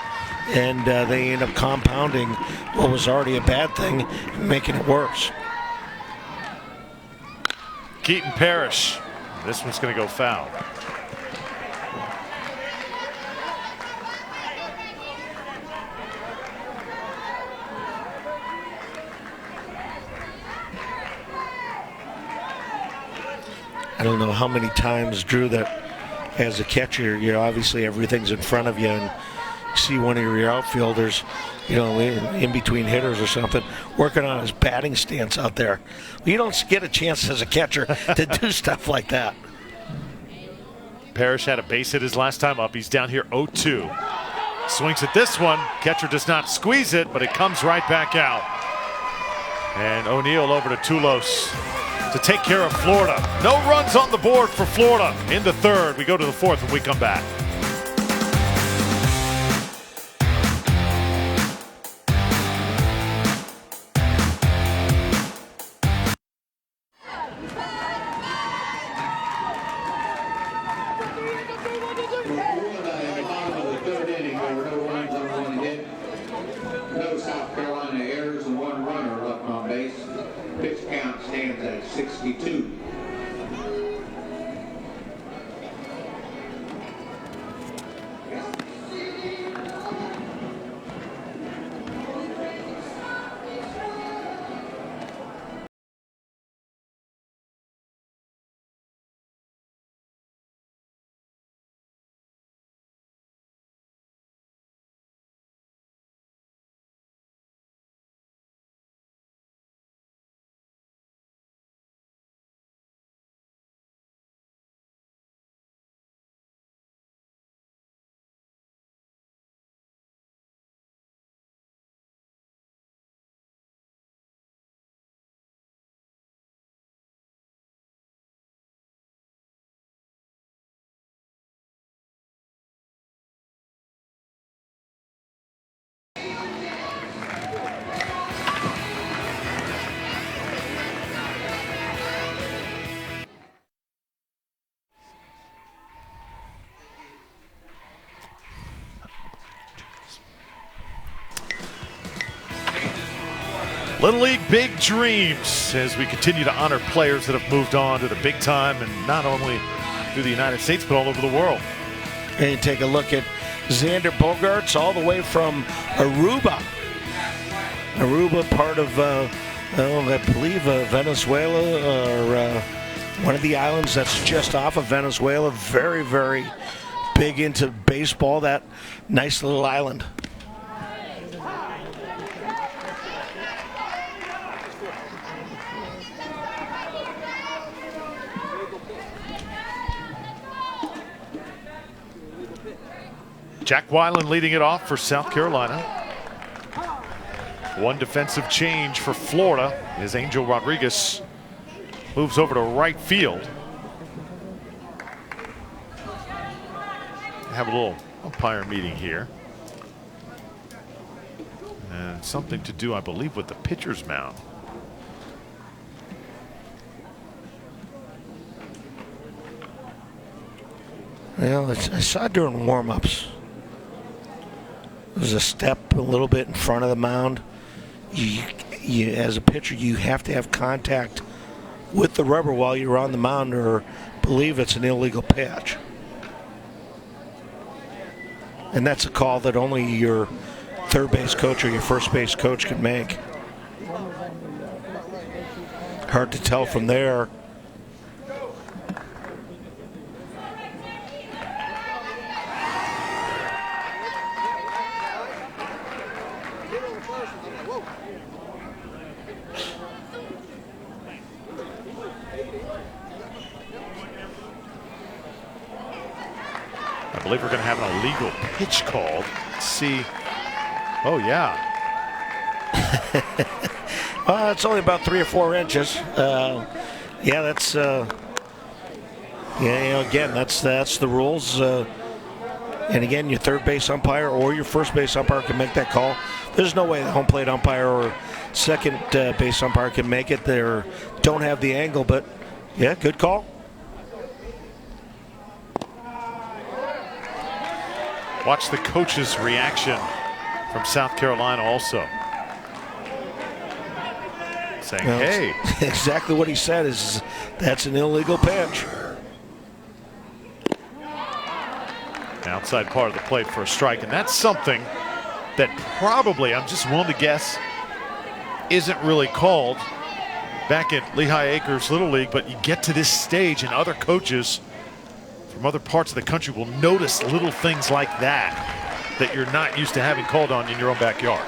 And they end up compounding what was already a bad thing, making it worse. Keaton Parrish. This one's going to go foul. I don't know how many times, Drew, that as a catcher, obviously everything's in front of you, and you see one of your outfielders, in between hitters or something, working on his batting stance out there. You don't get a chance as a catcher to do stuff like that. Parrish had a base hit his last time up. He's down here 0-2. Swings at this one. Catcher does not squeeze it, but it comes right back out. And O'Neill over to Tulos to take care of Florida. No runs on the board for Florida in the third. We go to the fourth when we come back. South Carolina errors and 1 runner left on base. Pitch count stands at 62. Little League big dreams as we continue to honor players that have moved on to the big time, and not only through the United States but all over the world. And you take a look at Xander Bogaerts all the way from Aruba. Aruba, part of, I believe, Venezuela, or one of the islands that's just off of Venezuela. Very, very big into baseball, that nice little island. Jack Weiland leading it off for South Carolina. One defensive change for Florida as Angel Rodriguez moves over to right field. Have a little umpire meeting here. And something to do, I believe, with the pitcher's mound. Well, I saw during warm-ups. There's a step a little bit in front of the mound. You, as a pitcher, you have to have contact with the rubber while you're on the mound, or believe it's an illegal pitch. And that's a call that only your third base coach or your first base coach can make. Hard to tell from there. I believe we're going to have an illegal pitch called. Let's see. Oh, yeah. Well, it's only about 3 or 4 inches. Yeah, that's again, that's the rules. And again, your third base umpire or your first base umpire can make that call. There's no way the home plate umpire or second base umpire can make it. They don't have the angle, but yeah, good call. Watch the coach's reaction from South Carolina also. Saying, well, hey. Exactly what he said is that's an illegal pitch. Outside part of the plate for a strike, and that's something that probably, I'm just willing to guess, isn't really called back at Lehigh Acres Little League, but you get to this stage and other coaches from other parts of the country will notice little things like that you're not used to having called on in your own backyard.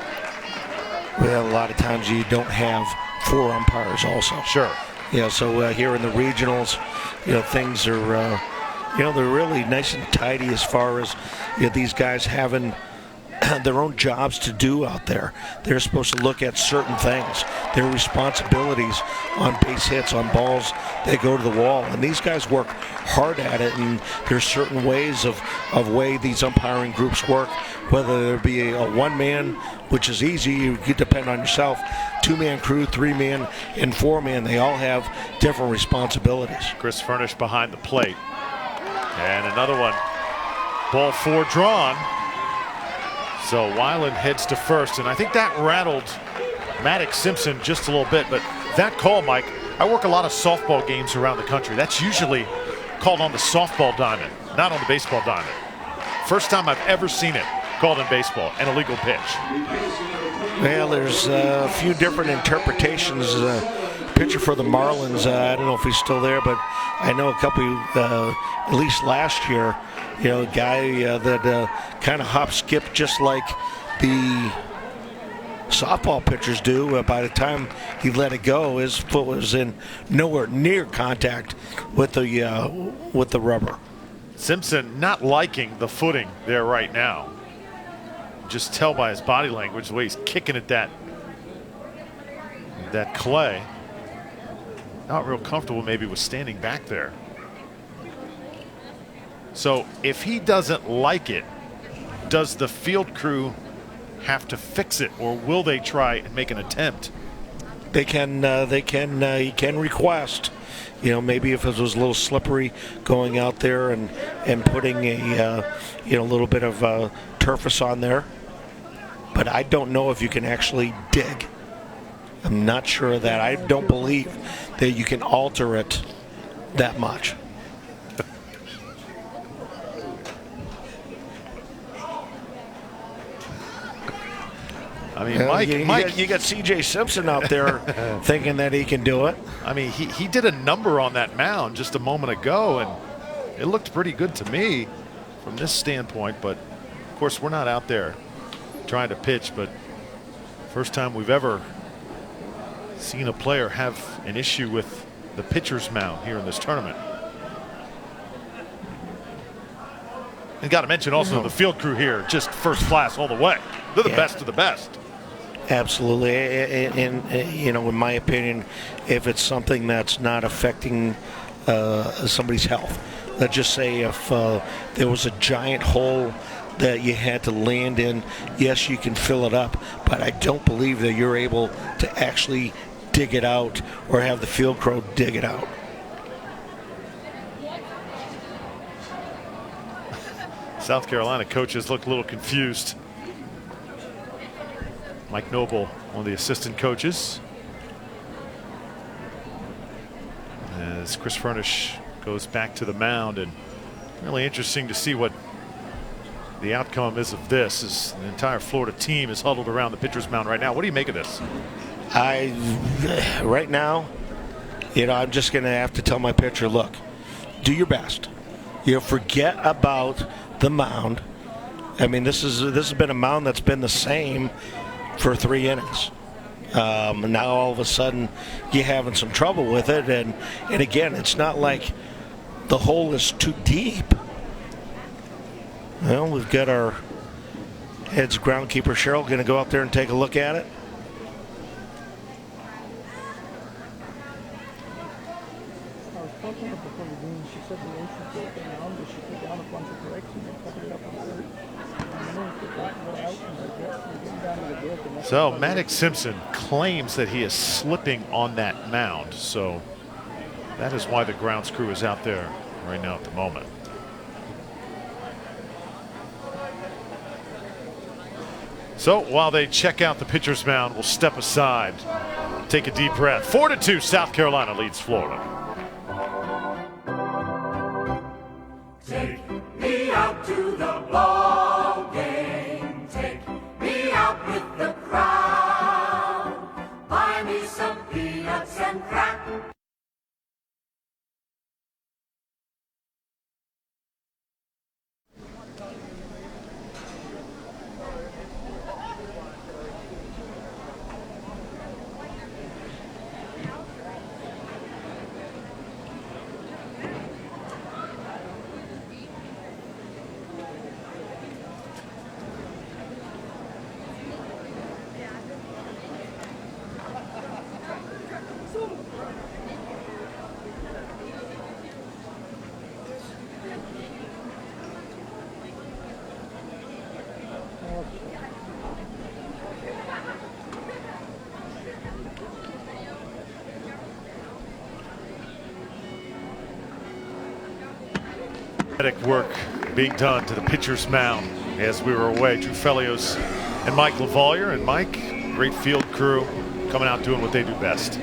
Well, a lot of times you don't have 4 umpires also. Sure. Yeah, so here in the regionals, things are, they're really nice and tidy as far as these guys having their own jobs to do out there. They're supposed to look at certain things, their responsibilities on base hits, on balls that go to the wall. And these guys work hard at it, and there's certain ways of way these umpiring groups work, whether there be a one-man, which is easy, you can depend on yourself, 2-man crew, 3-man, and 4-man. They all have different responsibilities. Chris Furnish behind the plate. And another one. Ball 4 drawn. So Weiland heads to first, and I think that rattled Maddox Simpson just a little bit. But that call, Mike, I work a lot of softball games around the country. That's usually called on the softball diamond, not on the baseball diamond. First time I've ever seen it called in baseball, an illegal pitch. Well, there's a few different interpretations. Pitcher for the Marlins, I don't know if he's still there, but I know a couple, at least last year, a guy that kind of hop skip just like the softball pitchers do. By the time he let it go, his foot was in nowhere near contact with the rubber. Simpson not liking the footing there right now. Just tell by his body language the way he's kicking at that clay. Not real comfortable maybe with standing back there. So if he doesn't like it, does the field crew have to fix it, or will they try and make an attempt? He can request, maybe if it was a little slippery going out there and putting a little bit of turfus on there. But I don't know if you can actually dig. I'm not sure of that. I don't believe that you can alter it that much. I mean, Mike, you got C.J. Simpson out there thinking that he can do it. I mean, he did a number on that mound just a moment ago, and it looked pretty good to me from this standpoint. But of course, we're not out there trying to pitch. But first time we've ever seen a player have an issue with the pitcher's mound here in this tournament. And got to mention also the field crew here, just first class all the way. They're the best of the best. Absolutely, and in my opinion, if it's something that's not affecting somebody's health, let's just say if there was a giant hole that you had to land in, yes, you can fill it up, but I don't believe that you're able to actually dig it out or have the field crew dig it out. South Carolina coaches look a little confused. Mike Noble, one of the assistant coaches, as Chris Furnish goes back to the mound. And really interesting to see what the outcome is of this, as the entire Florida team is huddled around the pitcher's mound right now. What do you make of this? Right now, I'm just going to have to tell my pitcher, look, do your best. Forget about the mound. I mean, this has been a mound that's been the same for 3 innings. Now all of a sudden you're having some trouble with it, and again, it's not like the hole is too deep. Well, we've got our heads groundkeeper Cheryl going to go out there and take a look at it. I was talking to her before the game. She said the entrance was down, but she put down a bunch of corrections and covered it up with dirt. And then we put that one out, and we're getting down to the dirt. So Maddox Simpson claims that he is slipping on that mound. So that is why the grounds crew is out there right now at the moment. So while they check out the pitcher's mound, we'll step aside, take a deep breath. 4-2, South Carolina leads Florida. Take me out to the ball game. Take me out with the crowd. Buy me some peanuts and crackers. Work being done to the pitcher's mound as we were away. Drew Felios and Mike LaValliere. And Mike, great field crew coming out doing what they do best.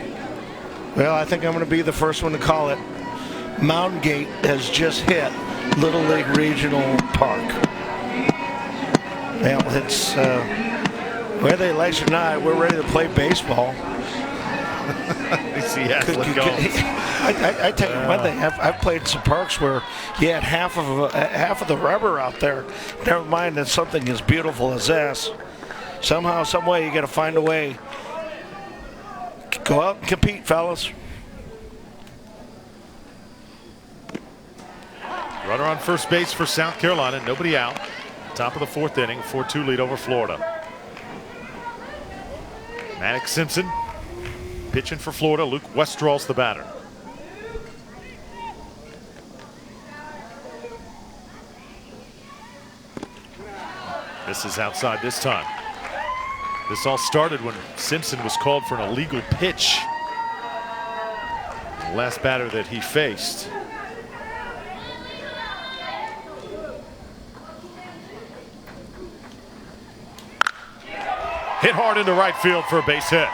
Well, I think I'm going to be the first one to call it. Mountain Gate has just hit Little League Regional Park. Well, it's whether they like it or not, we're ready to play baseball. Let's go. I tell you one thing, I've played some parks where you had half of the rubber out there. Never mind that something as beautiful as this. Somehow, some way, you got to find a way. Go out and compete, fellas. Runner on first base for South Carolina, nobody out. Top of the 4th inning, 4-2 lead over Florida. Maddox Simpson pitching for Florida. Luke Westrall's the batter. This is outside this time. This all started when Simpson was called for an illegal pitch. The last batter that he faced. Hit hard into right field for a base hit.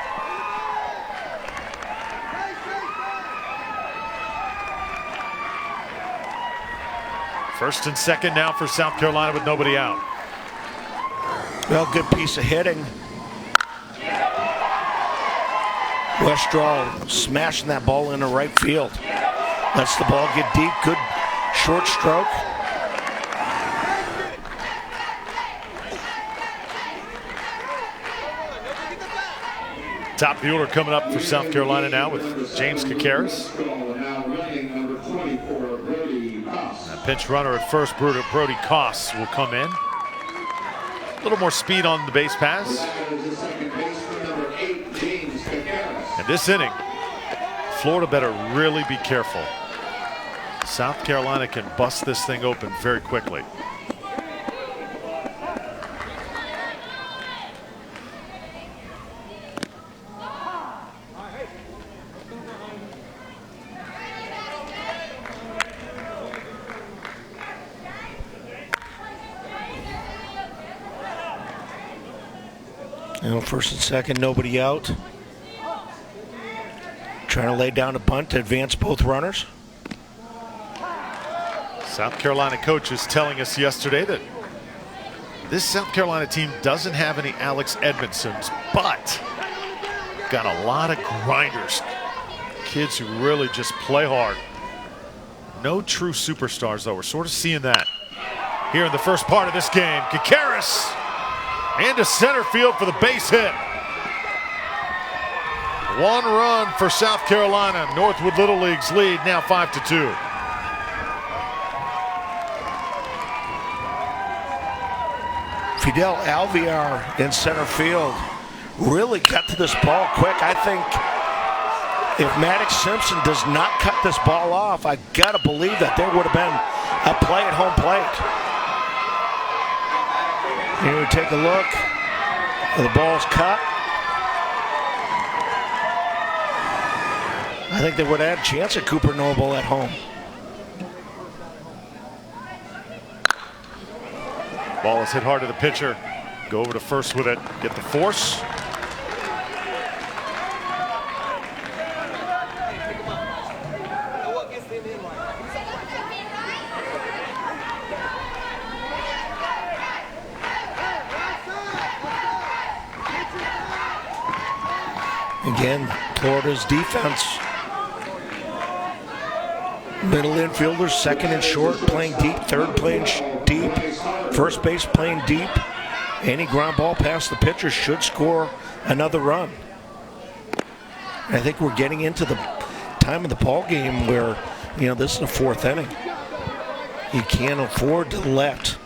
First and second now for South Carolina with nobody out. Well, good piece of hitting. Westrall smashing that ball into right field. Lets the ball get deep. Good short stroke. Top of the order coming up for South Carolina now with James Kakaris. A pinch runner at first, Brody Koss will come in. A little more speed on the base pass. And this inning, Florida better really be careful. South Carolina can bust this thing open very quickly. Now first and second, nobody out. Trying to lay down a bunt to advance both runners. South Carolina coaches telling us yesterday that this South Carolina team doesn't have any Alex Edmondsons, but got a lot of grinders. Kids who really just play hard. No true superstars, though. We're sort of seeing that here in the first part of this game. Kakaris into center field for the base hit. One run for South Carolina. Northwood Little League's lead now 5-2. Fidel Alvear in center field really cut to this ball quick. I think if Maddox Simpson does not cut this ball off, I gotta believe that there would have been a play at home plate. Here we take a look. The ball's cut. I think they would have had a chance at Cooper Noble at home. Ball is hit hard to the pitcher. Go over to first with it. Get the force. Again, Florida's defense. Middle infielders, second and short, playing deep. Third playing deep. First base playing deep. Any ground ball past the pitcher should score another run. And I think we're getting into the time of the ball game where, you know, this is the 4th inning. You can't afford to let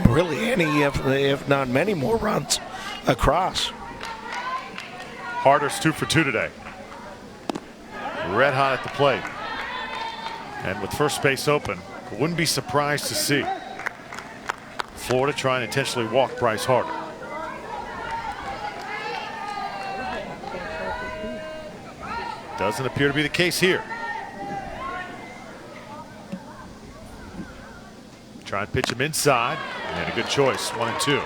really any, if not many more runs across. Harder's 2 for 2 today. Red hot at the plate. And with first base open, wouldn't be surprised to see Florida try and intentionally walk Bryce Harder. Doesn't appear to be the case here. Try and pitch him inside, and a good choice, 1-2.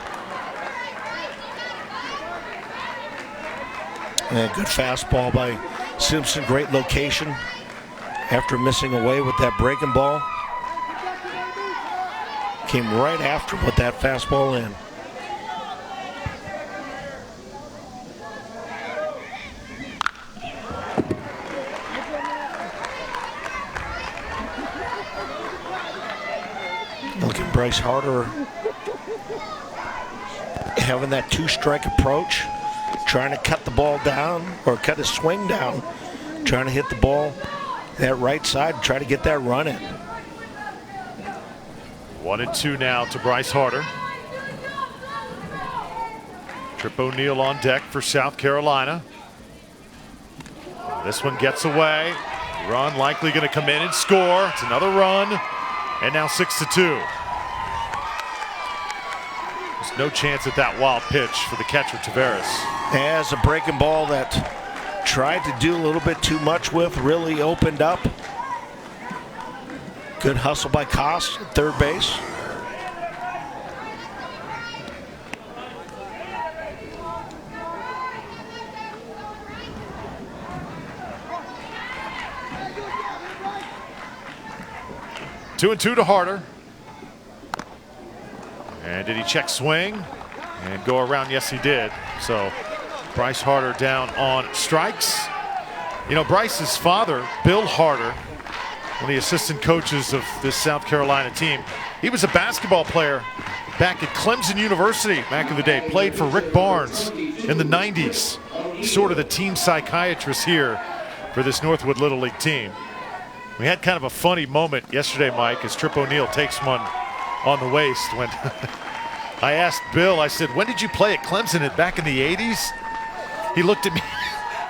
And good fastball by Simpson, great location after missing away with that breaking ball. Came right after him with that fastball in. Look at Bryce Harder having that two-strike approach, trying to cut the ball down or cut his swing down, trying to hit the ball that right side, try to get that run in. 1-2 now to Bryce Harder. Trip O'Neill on deck for South Carolina. This one gets away. Run likely going to come in and score. It's another run. And now 6-2. There's no chance at that wild pitch for the catcher, Taveras. As a breaking ball that tried to do a little bit too much with, really opened up. Good hustle by Koss at third base. Two and two to Harder. And did he check swing and go around? Yes, he did. So Bryce Harder down on strikes. You know, Bryce's father, Bill Harder, one of the assistant coaches of this South Carolina team, he was a basketball player back at Clemson University back in the day. Played for Rick Barnes in the 90s. Sort of the team psychiatrist here for this Northwood Little League team. We had kind of a funny moment yesterday, Mike, as Trip O'Neill takes one on the waist. When I asked Bill, I said, when did you play at Clemson back in the 80s? He looked at me.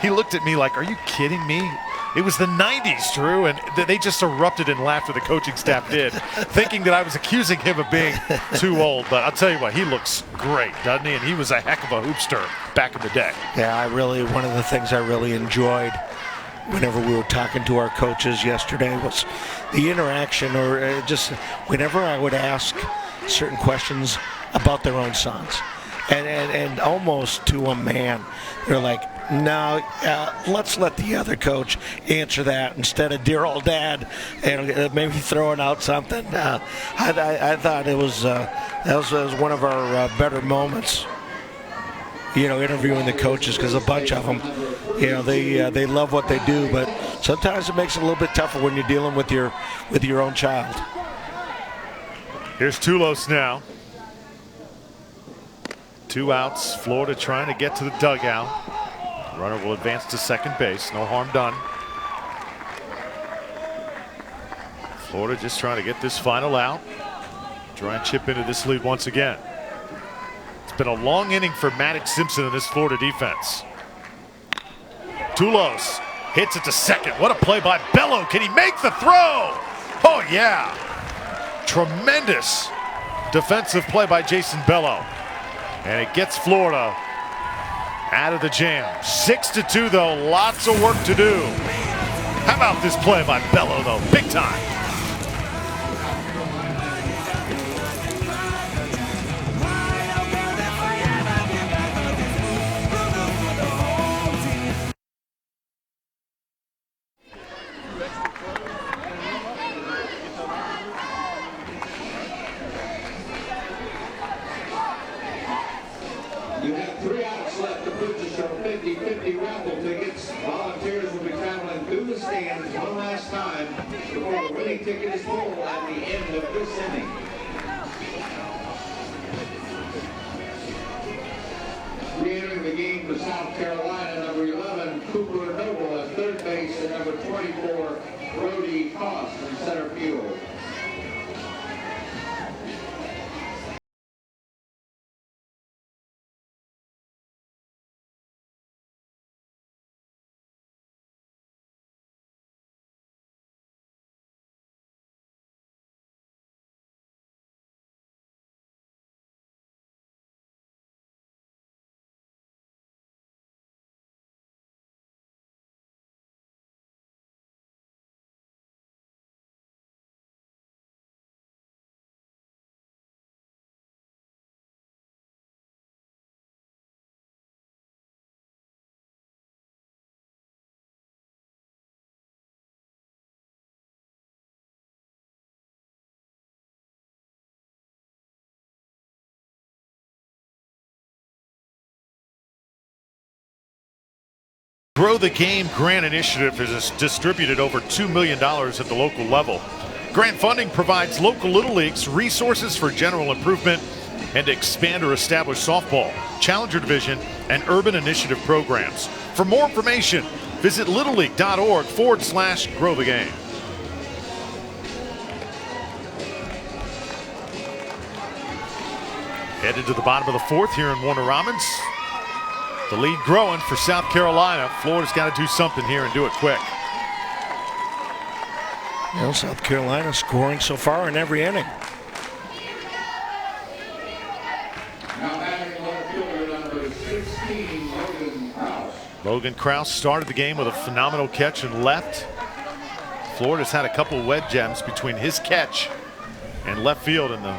He looked at me like, are you kidding me? It was the 90s, Drew, and they just erupted in laughter, the coaching staff did, thinking that I was accusing him of being too old. But I'll tell you what, he looks great, doesn't he? And he was a heck of a hoopster back in the day. Yeah, one of the things I really enjoyed whenever we were talking to our coaches yesterday was the interaction, or just whenever I would ask certain questions about their own sons. And almost to a man, they're like, no, let's let the other coach answer that instead of dear old dad, and maybe throwing out something. I thought that was one of our better moments, you know, interviewing the coaches, because a bunch of them, you know, they love what they do, but sometimes it makes it a little bit tougher when you're dealing with your own child. Here's Tulos now. 2 outs. Florida trying to get to the dugout. Runner will advance to second base. No harm done. Florida just trying to get this final out. Try and chip into this lead once again. It's been a long inning for Maddox Simpson in this Florida defense. Tulos hits it to second. What a play by Bello. Can he make the throw? Oh, yeah. Tremendous defensive play by Jason Bello. And it gets Florida out of the jam. 6-2, though. Lots of work to do. How about this play by Bello, though? Big time. You have 3 outs left to purchase your 50-50 raffle tickets. Volunteers will be traveling through the stands one last time before the winning ticket is pulled at the end of this inning. Re-entering the game for South Carolina, number 11, Cooper Noble at third base, and number 24, Brody Koss in center field. Grow the Game grant initiative has distributed over $2 million at the local level. Grant funding provides local Little Leagues resources for general improvement and to expand or establish softball, Challenger Division, and urban initiative programs. For more information, visit littleleague.org/grow the game. Headed to the bottom of the fourth here in Warner Robins. The lead growing for South Carolina. Florida's got to do something here and do it quick. Well, South Carolina scoring so far in every inning. Now batting left fielder number 16, Logan Krause. Logan Krause started the game with a phenomenal catch in left. Florida's had a couple of wed gems between his catch and left field and the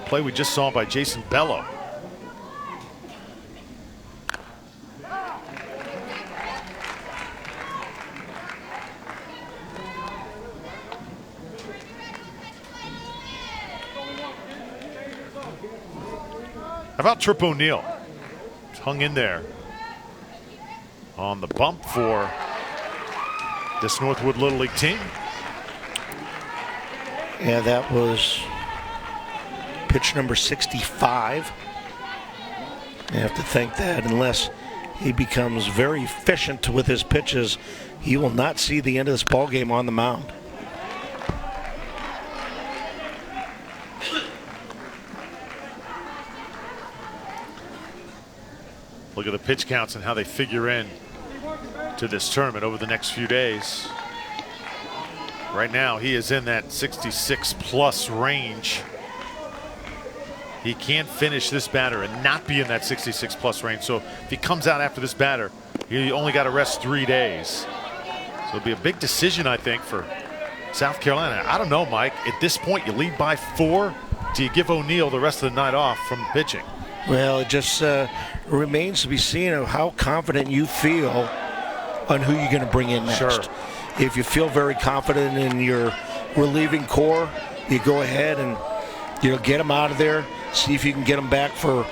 play we just saw by Jason Bello. How about Trip O'Neill? Hung in there on the bump for this Northwood Little League team. Yeah, that was pitch number 65. You have to think that unless he becomes very efficient with his pitches, he will not see the end of this ball game on the mound. Look at the pitch counts and how they figure in to this tournament over the next few days. Right now, he is in that 66 plus range. He can't finish this batter and not be in that 66 plus range. So if he comes out after this batter, he only got to rest 3 days. So it'll be a big decision, I think, for South Carolina. I don't know, Mike. At this point, you lead by 4. Do you give O'Neill the rest of the night off from pitching? Well, it just remains to be seen of how confident you feel on who you're going to bring in next. Sure. If you feel very confident in your relieving core, you go ahead and get them out of there. See if you can get them back for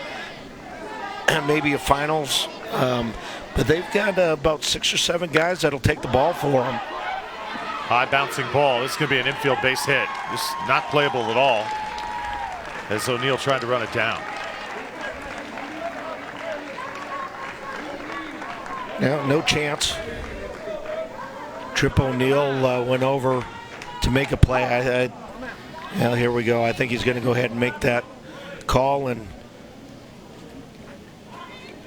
maybe a finals. But they've got about 6 or 7 guys that'll take the ball for them. High bouncing ball. This is going to be an infield base hit. Just not playable at all as O'Neill tried to run it down. No chance. Trip O'Neill went over to make a play. Well, here we go. I think he's going to go ahead and make that call and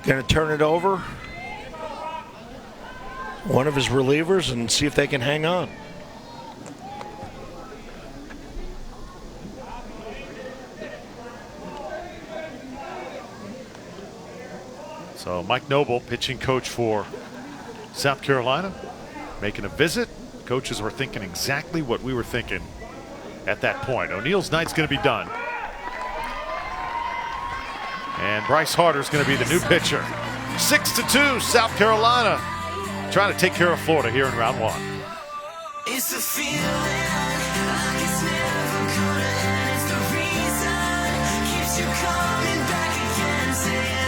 going to turn it over. One of his relievers and see if they can hang on. So Mike Noble, pitching coach for South Carolina, making a visit. Coaches were thinking exactly what we were thinking at that point. O'Neill's night's going to be done. And Bryce Harder's going to be the new pitcher. 6-2, South Carolina trying to take care of Florida here in round 1. It's a feeling like it's never gonna end. It's the reason keeps you coming back again, saying,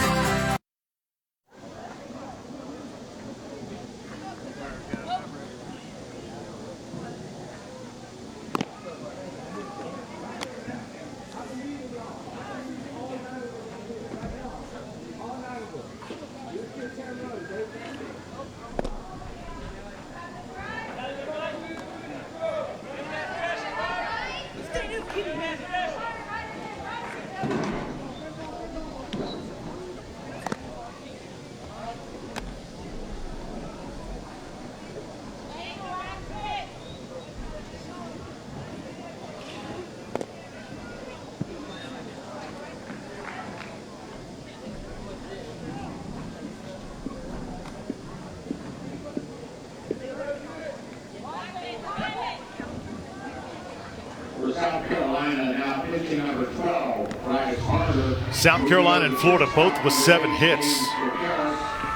For South Carolina, now pitching number 12, Bryce Harder. South Carolina and Florida both with 7 hits.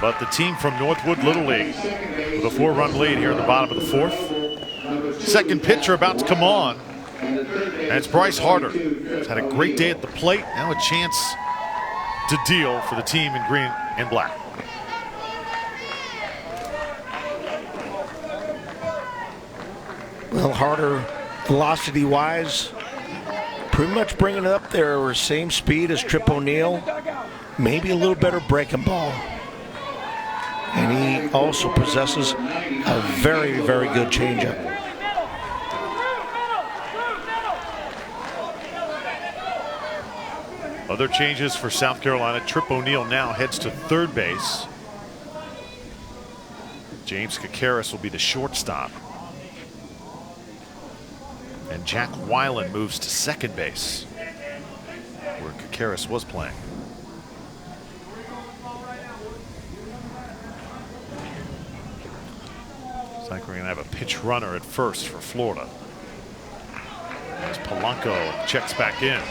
But the team from Northwood Little League with a 4-run lead here in the bottom of the 4th. Second pitcher about to come on. And it's Bryce Harder. He's had a great day at the plate. Now a chance to deal for the team in green and black. A little harder velocity-wise. Pretty much bringing it up there, same speed as Trip O'Neill. Maybe a little better breaking ball. And he also possesses a very, very good changeup. Other changes for South Carolina. Trip O'Neill now heads to third base. James Kakaris will be the shortstop. And Jack Weiland moves to second base, where Kakaris was playing. Looks like we're going to have a pinch runner at first for Florida. As Polanco checks back in.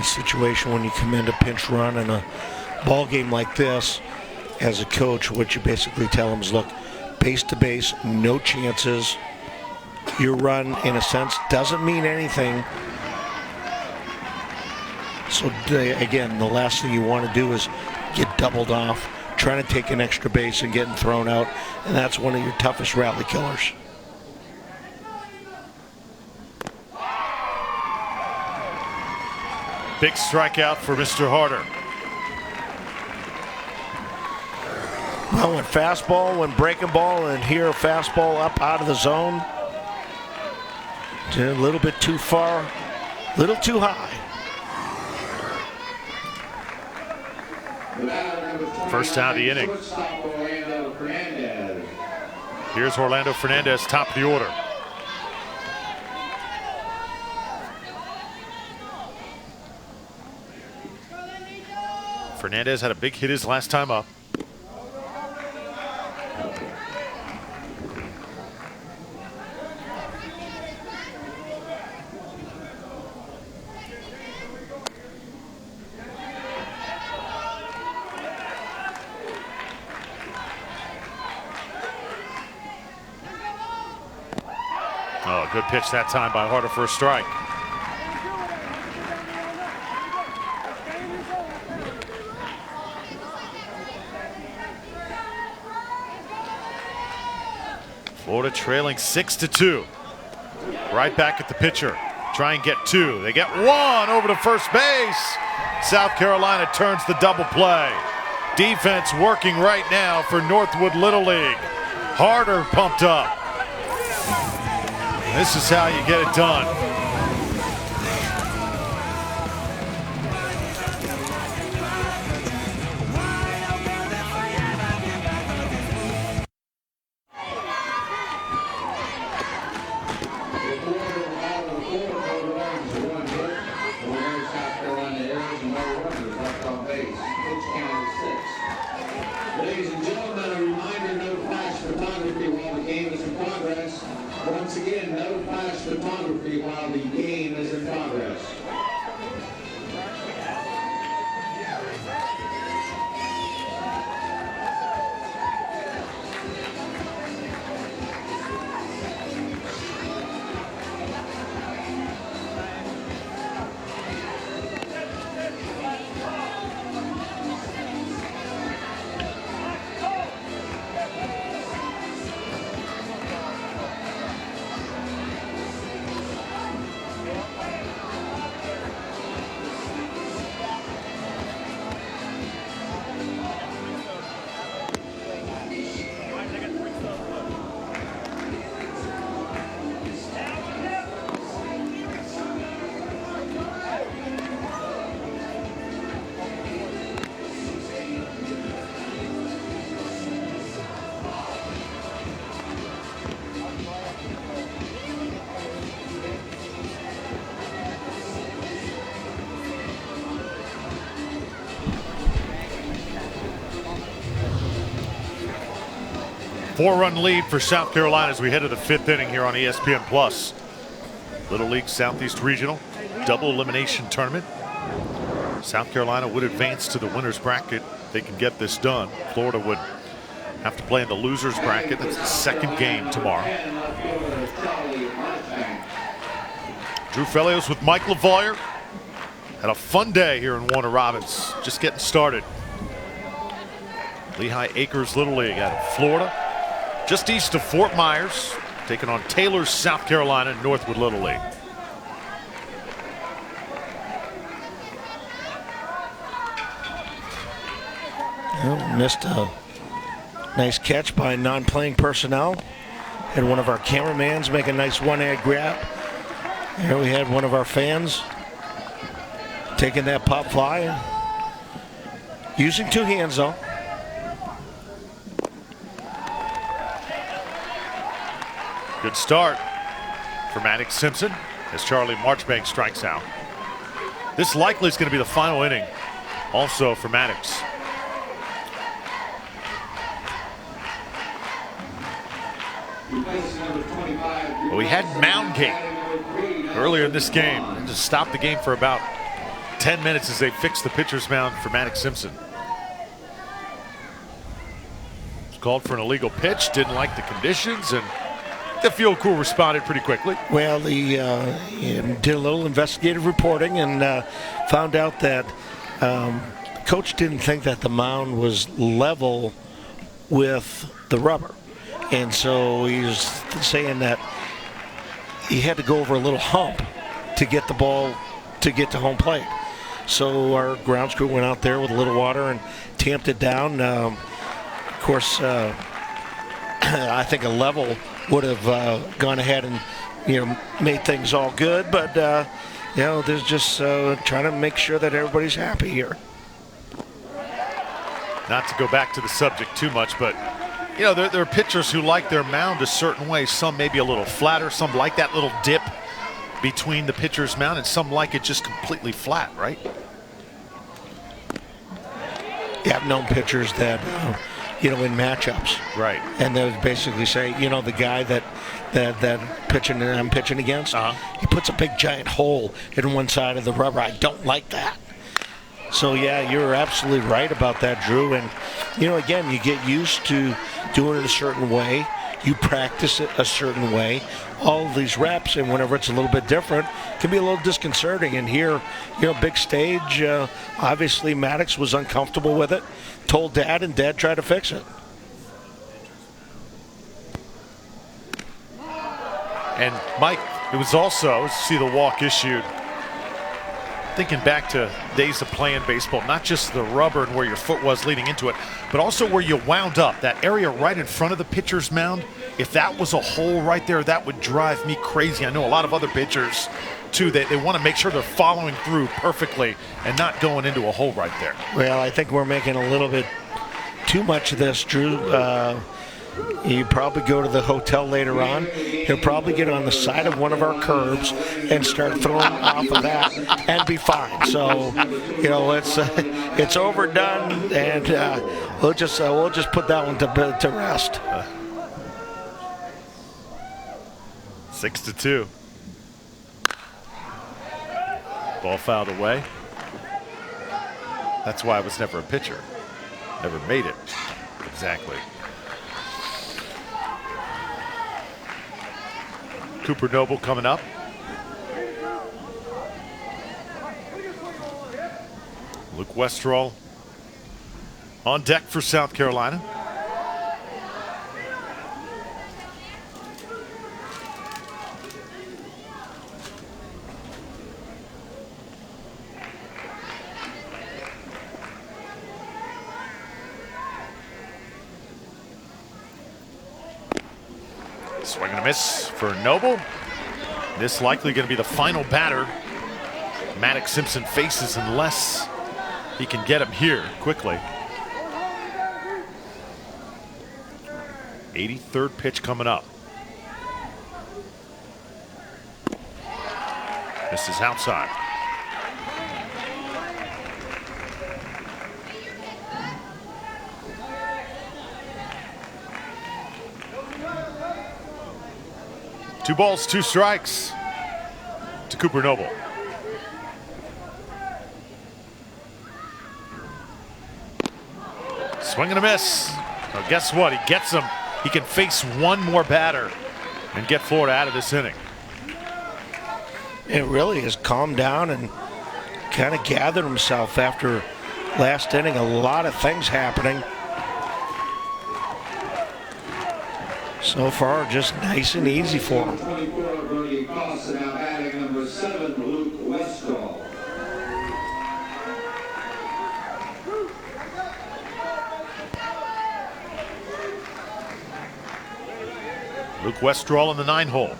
Situation when you command a pinch run in a ball game like this, as a coach, what you basically tell them is, look, base to base, no chances. Your run, in a sense, doesn't mean anything. So again, the last thing you want to do is get doubled off, trying to take an extra base and getting thrown out, and that's one of your toughest rally killers. Big strikeout for Mr. Harder. Well, when fastball, when breaking ball, and here a fastball up out of the zone. A little bit too far, a little too high. First out of the inning. Here's Orlando Fernandez, top of the order. Fernandez had a big hit his last time up. Oh, good pitch that time by Harder for a strike. Florida trailing 6-2. Right back at the pitcher. Try and get two. They get one over to first base. South Carolina turns the double play. Defense working right now for Northwood Little League. Harder pumped up. This is how you get it done. Ladies and gentlemen, a reminder, no flash photography while the game is in progress. Once again, no flash photography while the game is in progress. Four-run lead for South Carolina as we head to the fifth inning here on ESPN Plus. Little League Southeast Regional double elimination tournament. South Carolina would advance to the winner's bracket. They can get this done. Florida would have to play in the loser's bracket. That's the second game tomorrow. Drew Felios with Mike LaVoyer. Had a fun day here in Warner Robins. Just getting started. Lehigh Acres Little League out of Florida. Just east of Fort Myers. Taking on Taylor's South Carolina Northwood Little League. Well, missed a nice catch by non-playing personnel. Had one of our cameramans make a nice one-hand grab. Here we had one of our fans taking that pop fly. Using two hands though. Good start for Maddox Simpson as Charlie Marchbank strikes out. This likely is going to be the final inning also for Maddox. Well, we had mound gate earlier in this game and just stopped the game for about 10 minutes as they fixed the pitcher's mound for Maddox Simpson. Was called for an illegal pitch, didn't like the conditions, and the field crew responded pretty quickly. Well, he did a little investigative reporting and found out that coach didn't think that the mound was level with the rubber. And so he's saying that he had to go over a little hump to get the ball to get to home plate. So our grounds crew went out there with a little water and tamped it down. Of course, I think a level would have gone ahead and made things all good. But there's just trying to make sure that everybody's happy here. Not to go back to the subject too much, but there are pitchers who like their mound a certain way. Some maybe a little flatter, some like that little dip between the pitcher's mound, and some like it just completely flat, right? Yeah, I've known pitchers that, in matchups. Right. And they would basically say, the guy that I'm pitching against, he puts a big giant hole in one side of the rubber. I don't like that. So, yeah, you're absolutely right about that, Drew. And, again, you get used to doing it a certain way. You practice it a certain way. All of these reps, and whenever it's a little bit different, it can be a little disconcerting. And here, big stage, obviously Maddox was uncomfortable with it, told Dad, and Dad tried to fix it. And, Mike, it was also, see the walk issued. Thinking back to days of playing baseball, not just the rubber and where your foot was leading into it, but also where you wound up, that area right in front of the pitcher's mound. If that was a hole right there, that would drive me crazy. I know a lot of other pitchers, too, they want to make sure they're following through perfectly and not going into a hole right there. Well, I think we're making a little bit too much of this, Drew. You probably go to the hotel later on. He'll probably get on the side of one of our curbs and start throwing off of that and be fine. So, it's overdone, and we'll just put that one to rest. 6-2. Ball fouled away. That's why I was never a pitcher. Never made it. Exactly. Cooper Noble coming up. Luke Westerall on deck for South Carolina. Swing and a miss for Noble. This likely going to be the final batter Maddox Simpson faces unless he can get him here quickly. 83rd pitch coming up. This is outside. Two balls, two strikes to Cooper Noble. Swing and a miss. Well, guess what? He gets him. He can face one more batter and get Florida out of this inning. It really has calmed down and kind of gathered himself after last inning. A lot of things happening. So far, just nice and easy for him. 24, Brody Costa now batting number 7, Luke Westall. Luke Westrall in the 9-hole.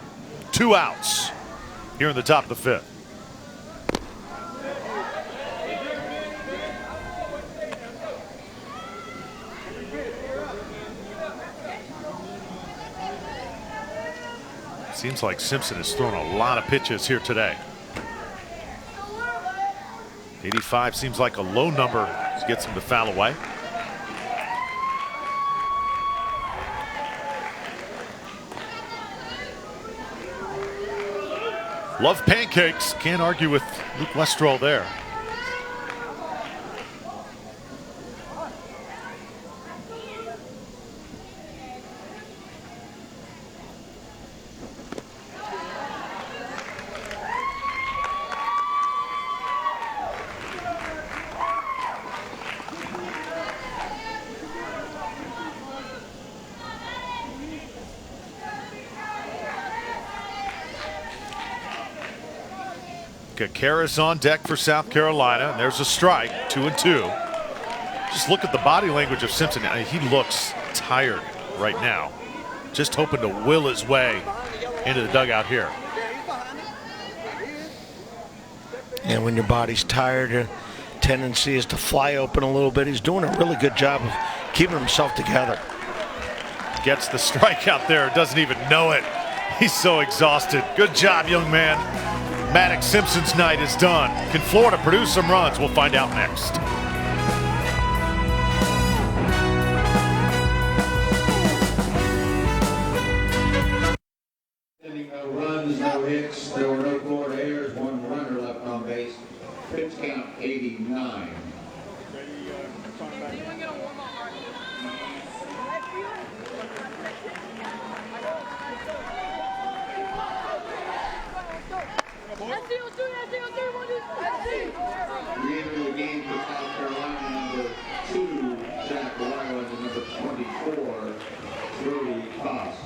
2 outs here in the top of the 5th. Seems like Simpson has thrown a lot of pitches here today. 85 seems like a low number to get him to foul away. Love pancakes. Can't argue with Luke Westrall there. Karras on deck for South Carolina, and there's a strike. 2-2. Just look at the body language of Simpson. I mean, he looks tired right now. Just hoping to will his way into the dugout here. And when your body's tired, your tendency is to fly open a little bit. He's doing a really good job of keeping himself together. Gets the strikeout there, doesn't even know it. He's so exhausted. Good job, young man. Maddox Simpson's night is done. Can Florida produce some runs? We'll find out next. No runs, no hits. There were no Florida errors. 1 runner left on base. Pitch count 89. Re-enter the game for South Carolina, number 2, Jack Ryland, and number 24, Brody Costa.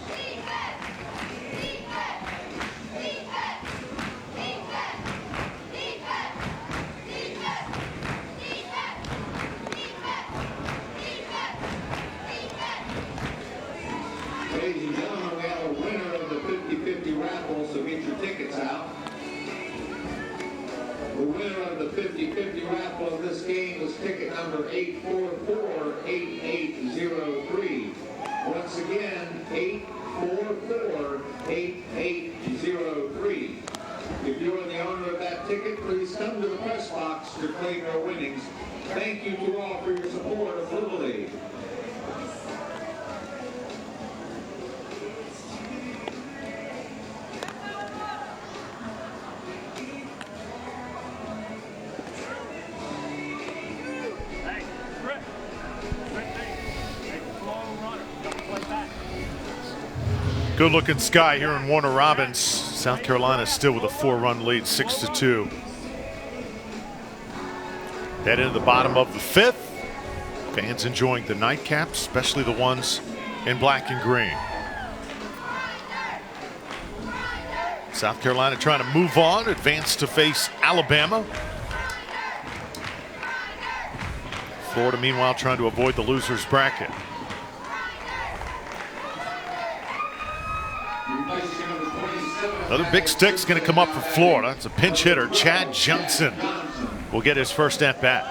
Ladies and gentlemen, we have a winner of the 50-50 raffle, so get your tickets out. The winner of the 50-50 raffle of this game was ticket number 844-8803. Once again, 844-8803. If you are the owner of that ticket, please come to the press box to claim your winnings. Thank you to all for your support of Little League. Good looking sky here in Warner Robins. South Carolina still with a 4-run lead, 6-2. Head into the bottom of the 5th. Fans enjoying the nightcaps, especially the ones in black and green. South Carolina trying to move on, advance to face Alabama. Florida, meanwhile, trying to avoid the loser's bracket. Another big stick's going to come up for Florida. It's a pinch hitter. Chad Johnson will get his first at bat.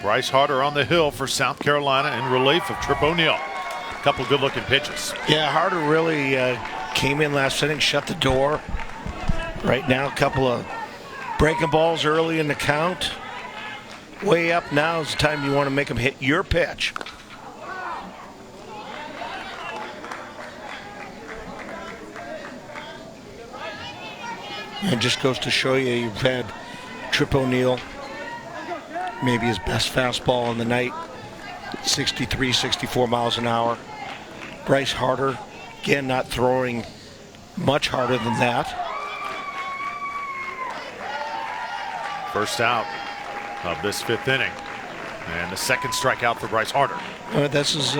Bryce Harder on the hill for South Carolina in relief of Trip O'Neill. A couple good-looking pitches. Yeah, Harder really came in last inning, shut the door. Right now, a couple of breaking balls early in the count. Way up now is the time you want to make them hit your pitch. And just goes to show you, you've had Trip O'Neill, maybe his best fastball on the night, 63, 64 miles an hour. Bryce Harder, again, not throwing much harder than that. First out of this 5th inning. And the second strikeout for Bryce Harder. This is,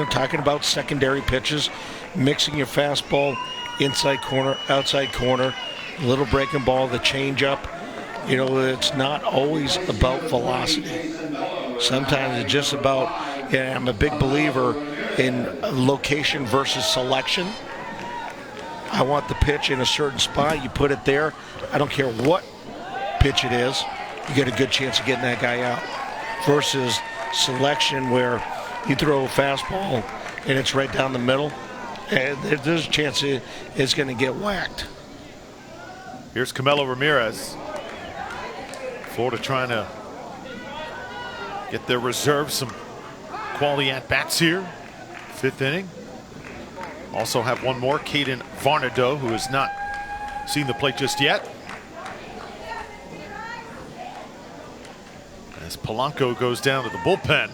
talking about secondary pitches, mixing your fastball inside corner, outside corner, little breaking ball, the changeup. It's not always about velocity. Sometimes it's just about, I'm a big believer in location versus selection. I want the pitch in a certain spot. You put it there. I don't care what pitch it is. You get a good chance of getting that guy out. Versus selection where you throw a fastball and it's right down the middle. And there's a chance it's going to get whacked. Here's Camilo Ramirez. Florida trying to get their reserves some quality at-bats here. 5th inning. Also have one more, Caden Varnado, who has not seen the plate just yet. As Polanco goes down to the bullpen.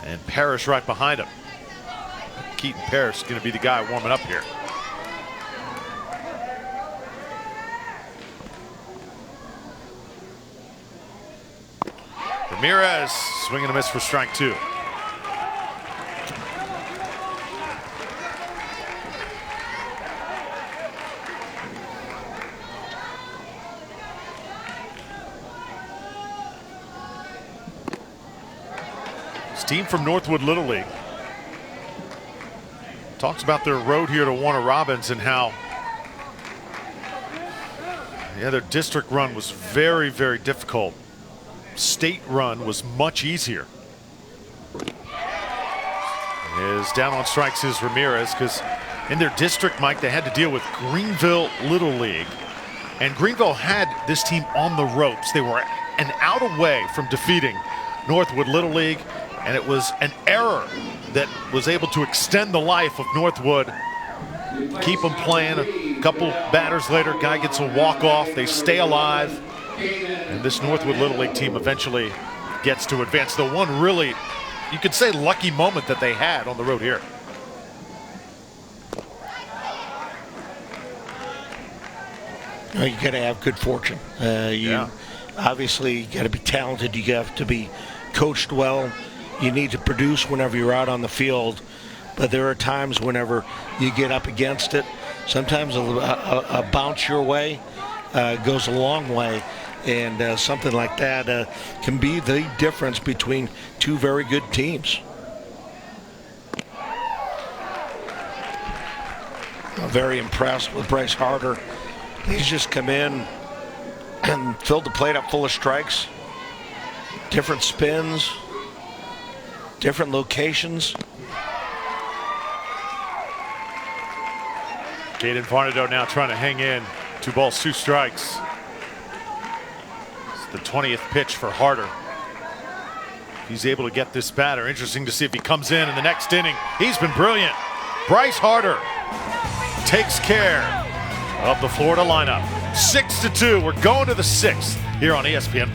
And Parrish right behind him. Keaton Parrish is going to be the guy warming up here. Ramirez swinging a miss for strike 2. This team from Northwood Little League talks about their road here to Warner Robins and how their district run was very, very difficult. State run was much easier. Is down on strikes is Ramirez, because in their district, Mike, they had to deal with Greenville Little League. And Greenville had this team on the ropes. They were an out away from defeating Northwood Little League, and it was an error that was able to extend the life of Northwood, keep them playing. A couple batters later, guy gets a walk-off. They stay alive. And this Northwood Little League team eventually gets to advance. The one really, you could say, lucky moment that they had on the road here. You got to have good fortune. Obviously got to be talented. You have to be coached well. You need to produce whenever you're out on the field. But there are times whenever you get up against it. Sometimes a bounce your way goes a long way. And something like that can be the difference between two very good teams. I'm very impressed with Bryce Harder. He's just come in and filled the plate up full of strikes. Different spins, different locations. Caden Varnado now trying to hang in. 2 balls, 2 strikes. The 20th pitch for Harder. He's able to get this batter. Interesting to see if he comes in the next inning. He's been brilliant. Bryce Harder takes care of the Florida lineup. 6-2. We're going to the 6th here on ESPN+.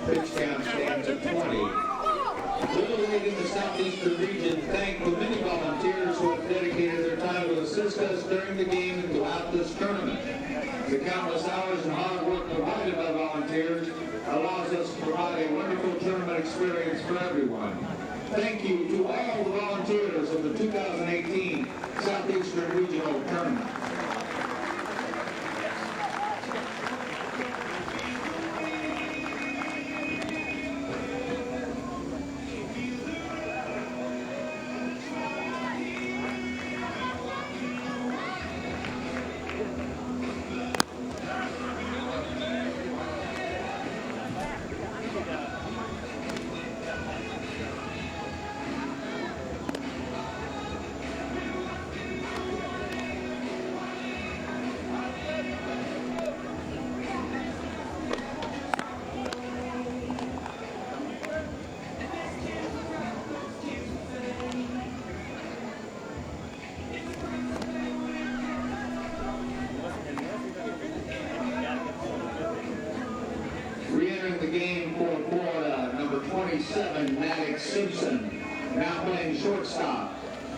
Pitch count stands at 20. Little League in the Southeastern region thank the many volunteers who have dedicated their time to assist us during the game and throughout this tournament. The countless hours and hard work provided by volunteers allows us to provide a wonderful tournament experience for everyone. Thank you to all the volunteers of the 2018 Southeastern Regional Tournament. Re-entering the game for Florida, number 27, Maddox Simpson, now playing shortstop.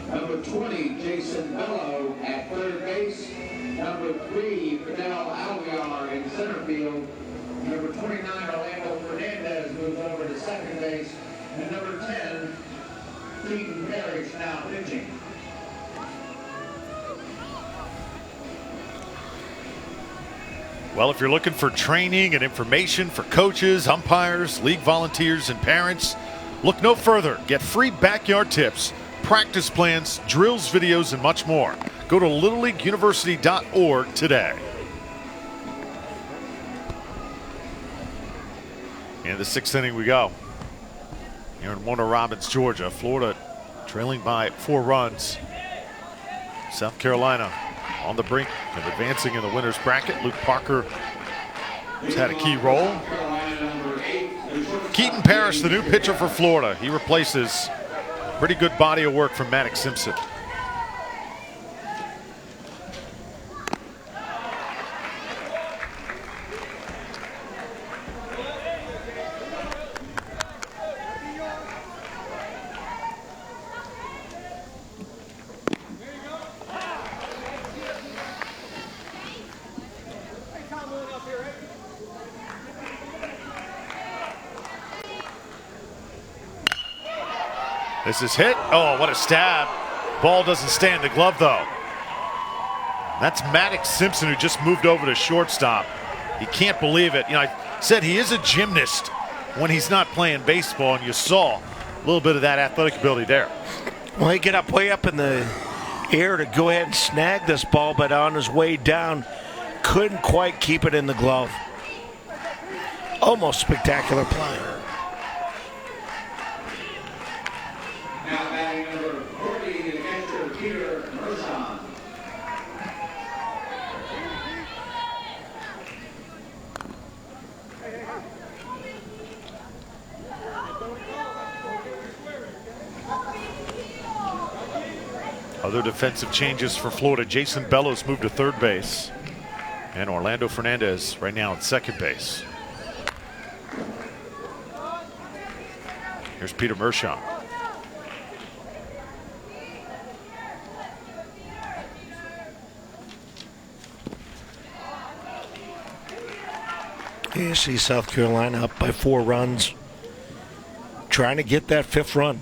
Number 20, Jason Bello at third base. Number 3, Fidel Alvear in center field. Number 29, Orlando Fernandez moves over to second base. And number 10, Keaton Parrish now pitching. Well, if you're looking for training and information for coaches, umpires, league volunteers, and parents, look no further. Get free backyard tips, practice plans, drills, videos, and much more. Go to littleleagueuniversity.org today. In the 6th inning we go. Here in Warner Robins, Georgia. Florida trailing by 4 runs. South Carolina on the brink of advancing in the winner's bracket. Luke Parker has had a key role. Keaton Parrish, the new pitcher for Florida. He replaces pretty good body of work from Maddox Simpson. This is hit. Oh, what a stab. Ball doesn't stay in the glove, though. That's Maddox Simpson, who just moved over to shortstop. He can't believe it. You know, I said he is a gymnast when he's not playing baseball, and you saw a little bit of that athletic ability there. Well, he get up way up in the air to go ahead and snag this ball, but on his way down, couldn't quite keep it in the glove. Almost spectacular play. Now batting number 40, the catcher, Peter Mershon. Other defensive changes for Florida. Jason Bellows moved to third base. And Orlando Fernandez right now at second base. Here's Peter Mershon. You see South Carolina up by 4 runs, trying to get that 5th run.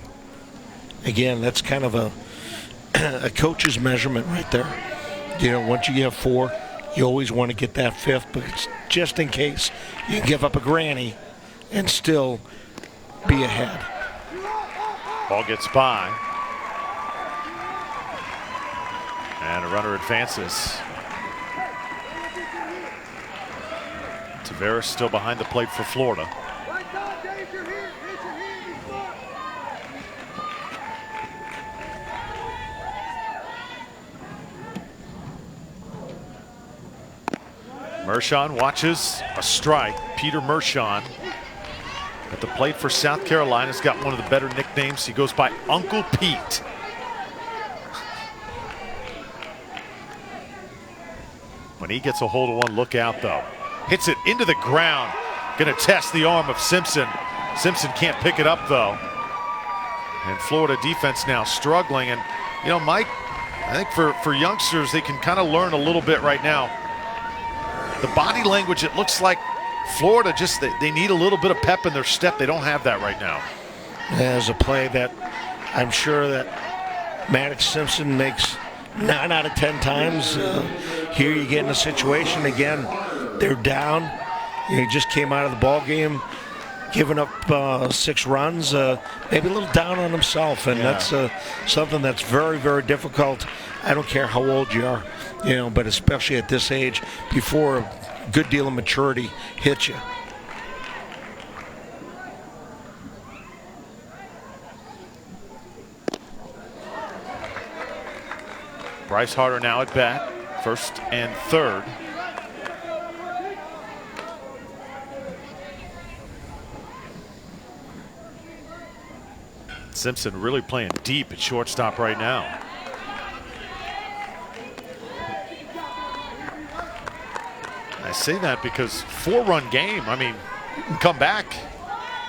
Again, that's kind of a coach's measurement right there. You know, once you get 4, you always want to get that 5th, but it's just in case you can give up a granny and still be ahead. Ball gets by. And a runner advances. Tavares still behind the plate for Florida. Mershon watches a strike. Peter Mershon at the plate for South Carolina has got one of the better nicknames. He goes by Uncle Pete. When he gets a hold of one, look out though. Hits it into the ground. Gonna test the arm of Simpson. Simpson can't pick it up though. And Florida defense now struggling. And you know, Mike, I think for youngsters, they can kind of learn a little bit right now. The body language, it looks like Florida just, they need a little bit of pep in their step. They don't have that right now. There's a play that I'm sure that Maddox Simpson makes 9 out of 10 times. Here you get in a situation again, they're down. You just came out of the ball game. giving up 6 runs, maybe a little down on himself, and that's something that's very, very difficult. I don't care how old you are, but especially at this age, before a good deal of maturity hits you. Bryce Harder now at bat, 1st and 3rd. Simpson really playing deep at shortstop right now. I say that because 4-run game, I mean, you can come back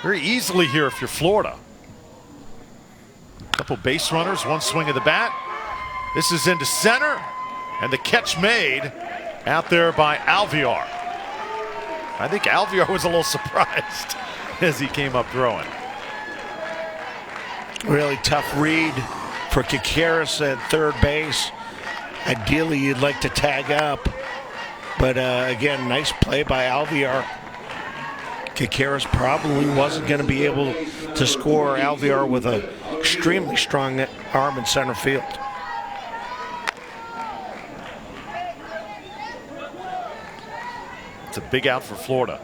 very easily here if you're Florida. A couple base runners, 1 swing of the bat. This is into center, and the catch made out there by Alvear. I think Alvear was a little surprised as he came up throwing. Really tough read for Kikeris at third base. Ideally, you'd like to tag up, but again, nice play by Alvear. Kikeris probably wasn't going to be able to score Alvear with an extremely strong arm in center field. It's a big out for Florida.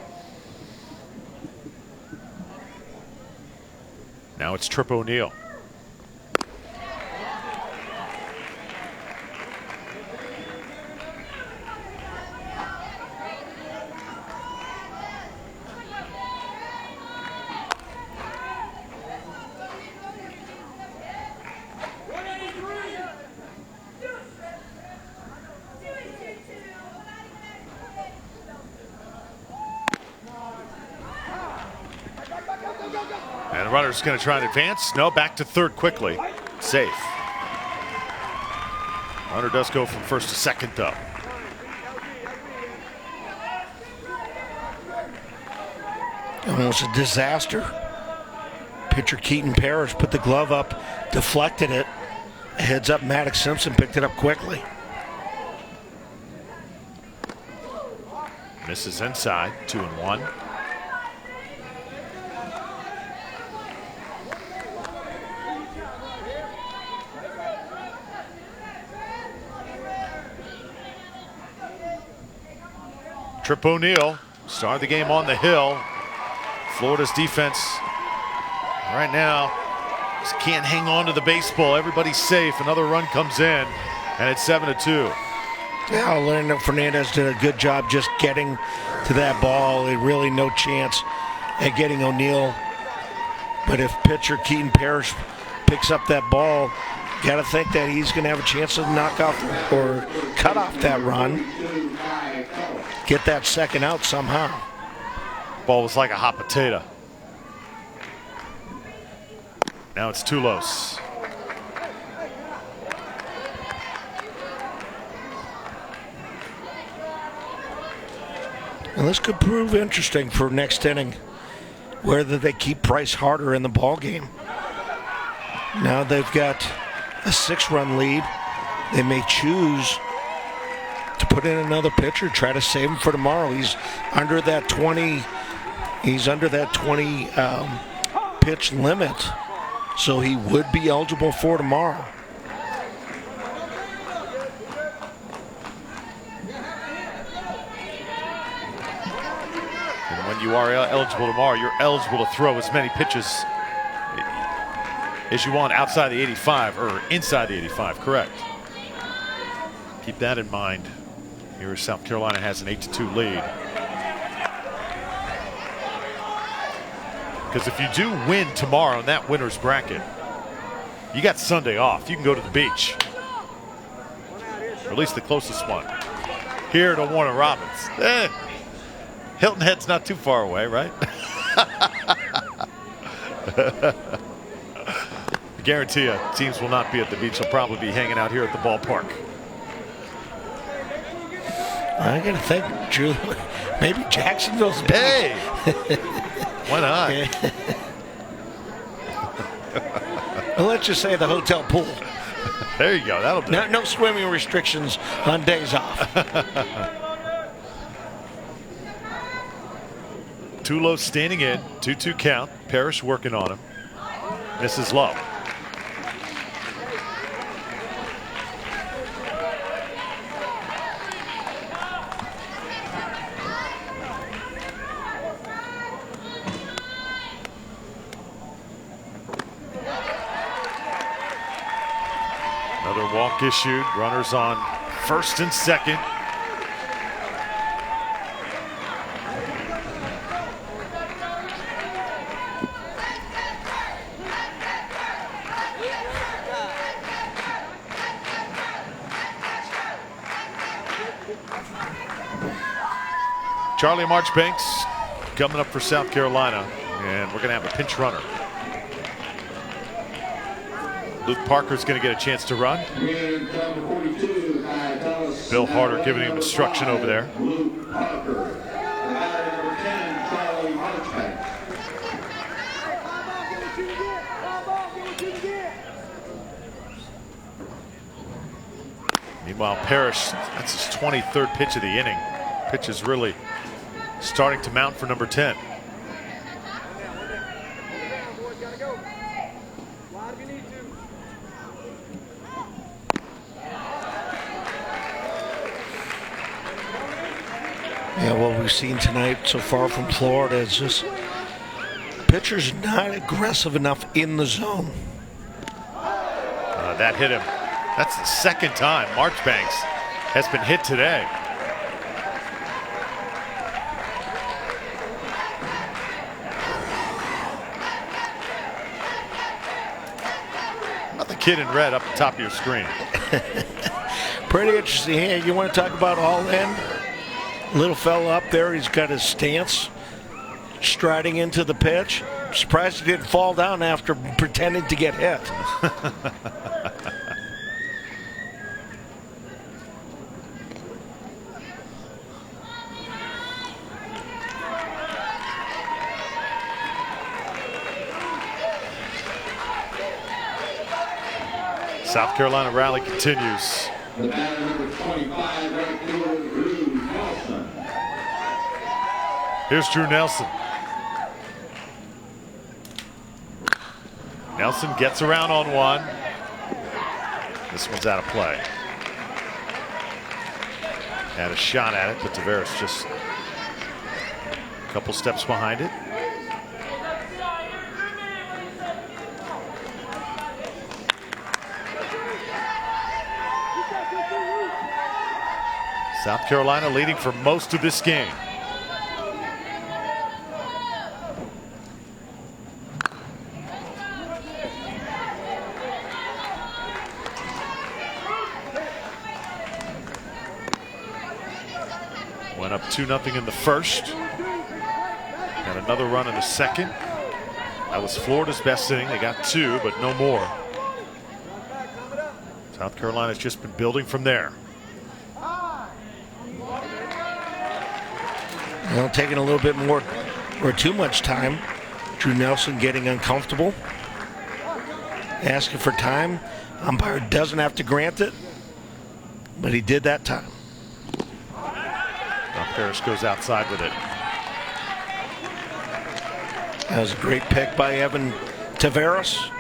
Now it's Trip O'Neill. And the runner's going to try and advance. No, back to third quickly. Safe. Runner does go from 1st to 2nd, though. Almost a disaster. Pitcher Keaton Parrish put the glove up, deflected it. Heads up, Maddox Simpson picked it up quickly. Misses inside, 2-1. Trip O'Neill started the game on the hill. Florida's defense right now just can't hang on to the baseball. Everybody's safe. Another run comes in, and it's 7-2. Yeah, Leonardo Fernandez did a good job just getting to that ball. Really no chance at getting O'Neill. But if pitcher Keaton Parrish picks up that ball, got to think that he's going to have a chance to knock off or cut off that run. Get that 2nd out somehow. Ball was like a hot potato. Now it's Tulos. And this could prove interesting for next inning, whether they keep Bryce Harder in the ball game. Now they've got a 6-run lead. They may choose to put in another pitcher, try to save him for tomorrow. He's under that 20. He's under that 20 pitch limit, so he would be eligible for tomorrow. And when you are eligible tomorrow, you're eligible to throw as many pitches as you want outside the 85 or inside the 85, correct? Keep that in mind. Here South Carolina has an 8-2 lead. Because if you do win tomorrow in that winner's bracket, you got Sunday off. You can go to the beach. Or at least the closest one. Here to Warner Robins. Hilton Head's not too far away, right? I guarantee you, teams will not be at the beach. They'll probably be hanging out here at the ballpark. I gotta think, Drew, maybe Jacksonville's beach. Hey! Why not? Well, let's just say the hotel pool. There you go. That'll do. No swimming restrictions on days off. Tulo standing in, 2-2 count. Parrish working on him. Misses low. Another walk issued. Runners on first and second. Charlie Marchbanks coming up for South Carolina, and we're going to have a pinch runner. Luke Parker's going to get a chance to run. Bill Harder giving him instruction over there. Luke Parker. Number 10, Charlie Marchbanks. Meanwhile, Parrish, that's his 23rd pitch of the inning. Pitch is really starting to mount for number 10. Yeah, what we've seen tonight so far from Florida is just pitchers not aggressive enough in the zone. That hit him. That's the second time Marchbanks has been hit today. Not the kid in red up the top of your screen. Pretty interesting. Hey, you want to talk about all in? Little fella up there, he's got his stance, striding into the pitch. Surprised he didn't fall down after pretending to get hit. South Carolina rally continues. The batter number 25, right fielder, Drew Nelson. Here's Drew Nelson. Nelson gets around on one. This one's out of play. Had a shot at it, but Taveras just a couple steps behind it. South Carolina leading for most of this game. Went up 2-0 in the first. Got another run in the second. That was Florida's best inning. They got 2, but no more. South Carolina's just been building from there. Well, taking a little bit more or too much time. Drew Nelson getting uncomfortable. Asking for time. Umpire doesn't have to grant it, but he did that time. Now Parrish goes outside with it. That was a great pick by Evan Taveras.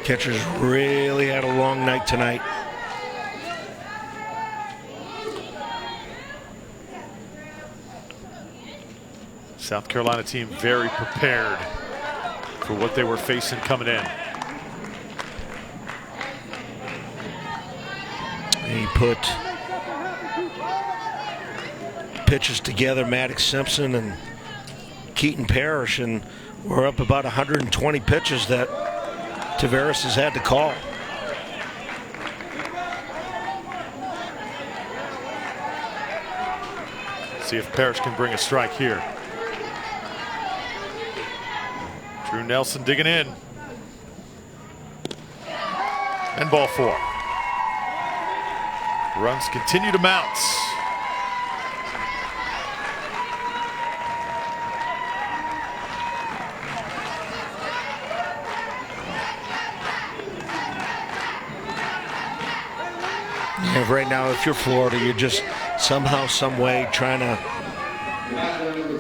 Catcher's really had a long night tonight. South Carolina team very prepared for what they were facing coming in. He put pitches together, Maddox Simpson and Keaton Parrish, and we're up about 120 pitches that Taveras has had to call. See if Parrish can bring a strike here. Drew Nelson digging in. And ball 4. Runs continue to mount. Yeah, right now, if you're Florida, you're just somehow, some way trying to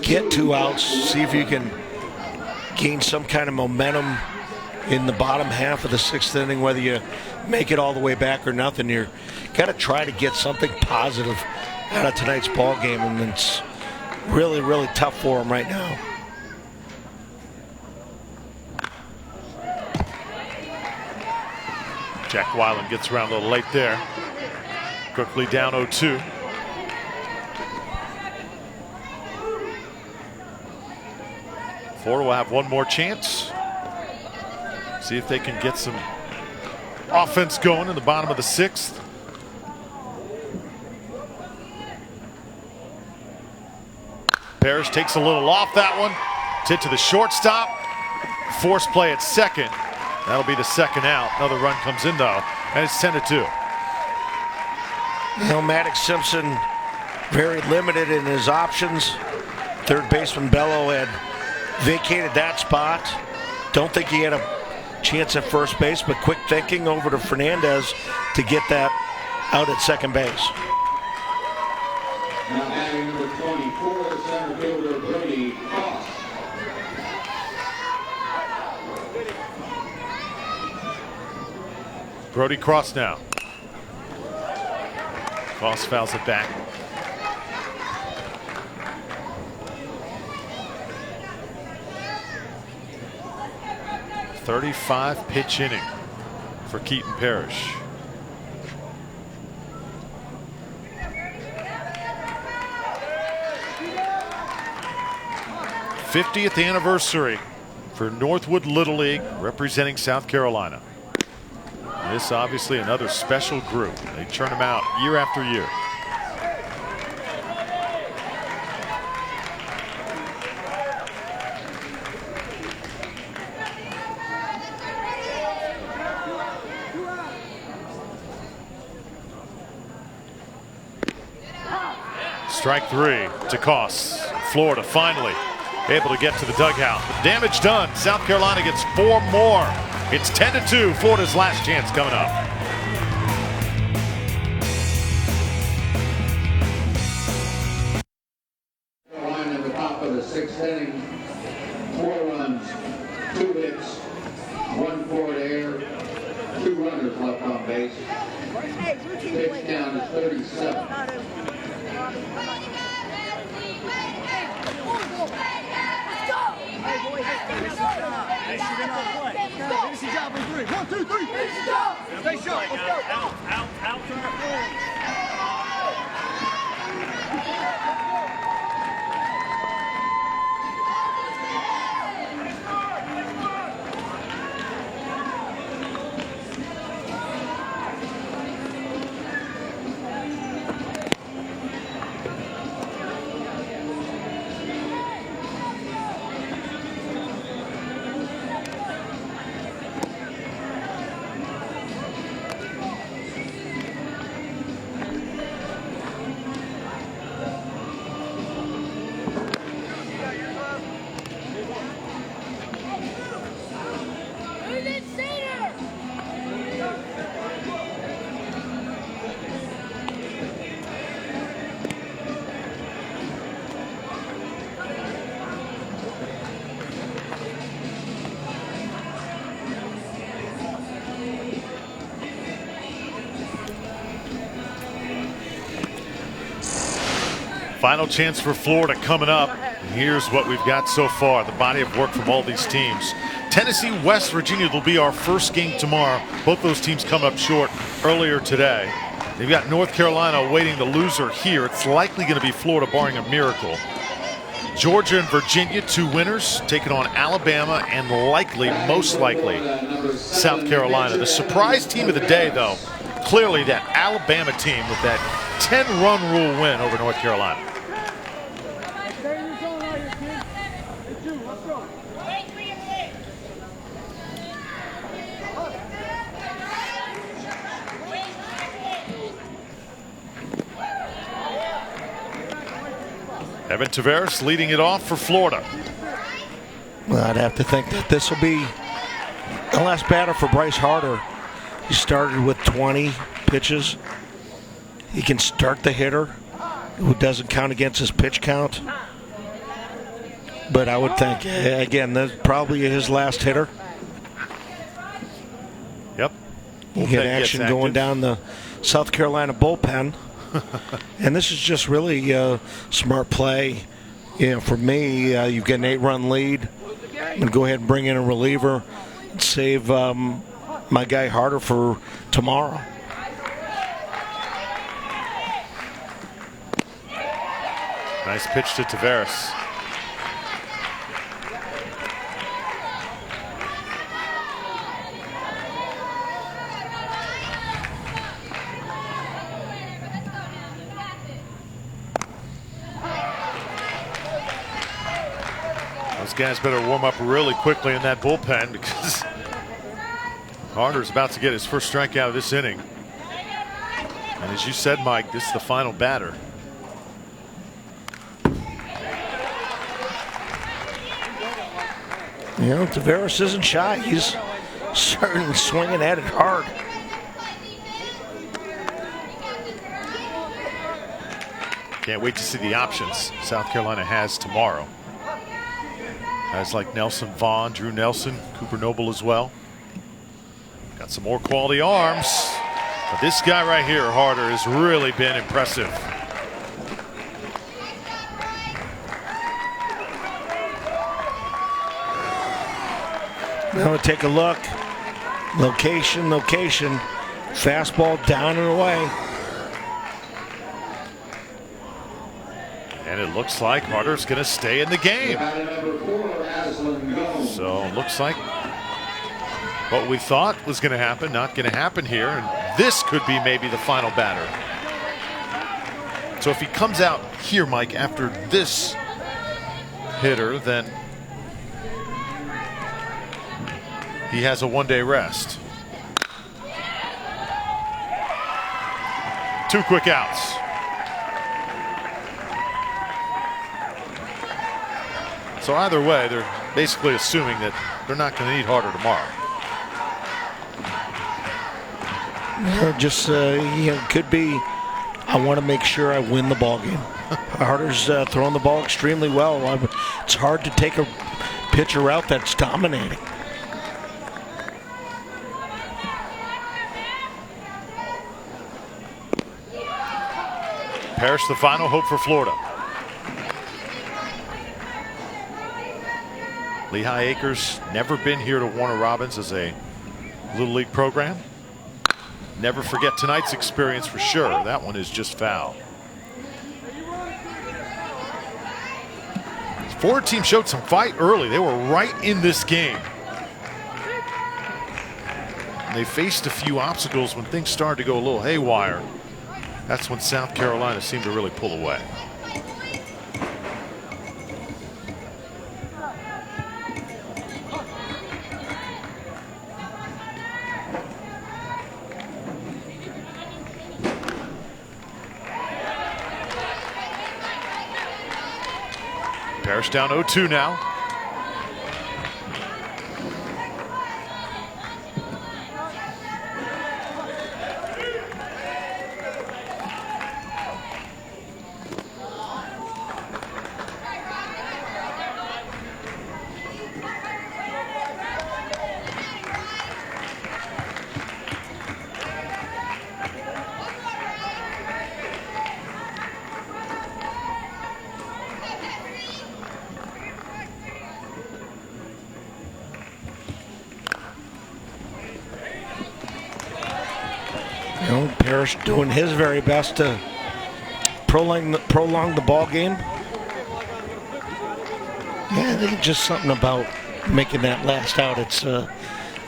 get 2 outs, see if you can gain some kind of momentum in the bottom half of the 6th inning, whether you make it all the way back or nothing. You're got to try to get something positive out of tonight's ball game, and it's really, really tough for them right now. Jack Weiland gets around a little late there. Quickly down 0-2. Florida will have one more chance. See if they can get some offense going in the bottom of the 6th. Parrish takes a little off that one. It's hit to the shortstop. Force play at second. That'll be the 2nd out. Another run comes in though, and it's 10-2. You know, Maddox Simpson very limited in his options. Third baseman Bello had vacated that spot. Don't think he had a chance at first base, but quick thinking over to Fernandez to get that out at second base. Now batting number 24, center fielder Brody Cross. Brody Cross now. Cross fouls it back. .35 pitch inning for Keaton Parrish. '50th anniversary for Northwood Little League, representing South Carolina. This obviously another special group. They turn them out year after year. Strike 3 to Koss. Florida finally able to get to the dugout. The damage done. South Carolina gets 4 more. It's 10-2. Florida's last chance coming up. Carolina at the top of the 6th inning. 4 runs, 2 hits, 1 forward air, 2 runners left on base. Pitch count is 37. Finish your job in 3. 1, 2, 3. Finish your job. Stay sharp. Let's go. Out. Final chance for Florida coming up. And here's what we've got so far, the body of work from all these teams. Tennessee, West Virginia will be our first game tomorrow. Both those teams come up short earlier today. They've got North Carolina awaiting the loser here. It's likely going to be Florida, barring a miracle. Georgia and Virginia, 2 winners, taking on Alabama and likely, most likely, South Carolina. The surprise team of the day, though, clearly that Alabama team with that 10-run rule win over North Carolina. Evan Taveras leading it off for Florida. Well, I'd have to think that this will be the last batter for Bryce Harder. He started with 20 pitches. He can start the hitter, who doesn't count against his pitch count. But I would think, again, that's probably his last hitter. Yep. You get action going down the South Carolina bullpen. And this is just really smart play. For me, you get an 8-run lead. I'm going to go ahead and bring in a reliever and save my guy Harder for tomorrow. Nice pitch to Taveras. Those guys better warm up really quickly in that bullpen because Harder's about to get his first strikeout of this inning. And as you said, Mike, this is the final batter. You know, Taveras isn't shy. He's certainly swinging at it hard. Can't wait to see the options South Carolina has tomorrow. Guys like Nelson Vaughn, Drew Nelson, Cooper Noble as well. Got some more quality arms. But this guy right here, Harder, has really been impressive. Now take a look. Location, location. Fastball down and away. And it looks like Harder's going to stay in the game. So it looks like what we thought was going to happen, not going to happen here. And this could be maybe the final batter. So if he comes out here, Mike, after this hitter, then he has a one-day rest. 2 quick outs. So either way, they're basically assuming that they're not going to need Harder tomorrow. Just, could be, I want to make sure I win the ball game. Harder's throwing the ball extremely well. It's hard to take a pitcher out that's dominating. Parrish, the final hope for Florida. Lehigh Acres never been here to Warner Robins as a Little League program. Never forget tonight's experience for sure. That one is just foul. The Florida team showed some fight early. They were right in this game. And they faced a few obstacles when things started to go a little haywire. That's when South Carolina seemed to really pull away. Parrish down 0-2 now. Parrish doing his very best to prolong the ball game. Yeah, I think just something about making that last out. It's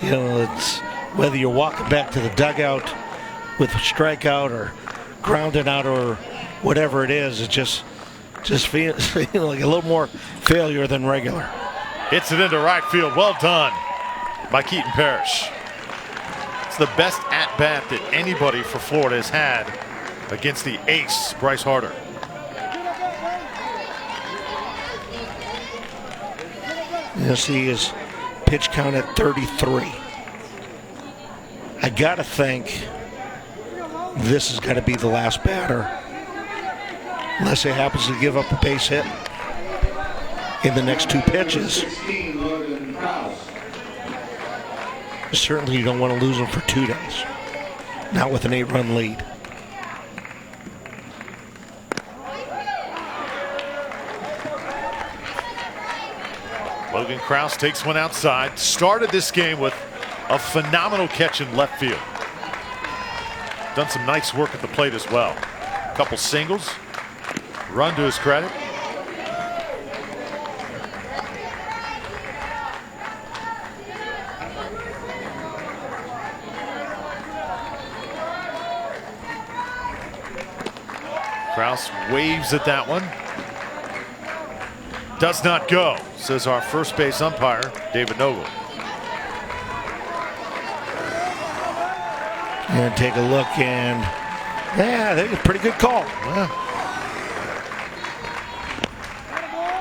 it's whether you're walking back to the dugout with a strikeout or grounded out or whatever it is. It just feels like a little more failure than regular. Hits it into right field. Well done by Keaton Parrish. It's the best at-bat that anybody for Florida has had against the ace, Bryce Harder. You'll see his pitch count at 33. I got to think this has got to be the last batter. Unless he happens to give up a base hit. in the next 2 pitches. Certainly you don't want to lose them for 2 days. Not with an 8-run lead. Logan Krause takes one outside. Started this game with a phenomenal catch in left field. Done some nice work at the plate as well. A couple singles. Run to his credit. Krause waves at that one. Does not go, says our first base umpire, David Noble. And take a look, and yeah, I think it's a pretty good call. Yeah.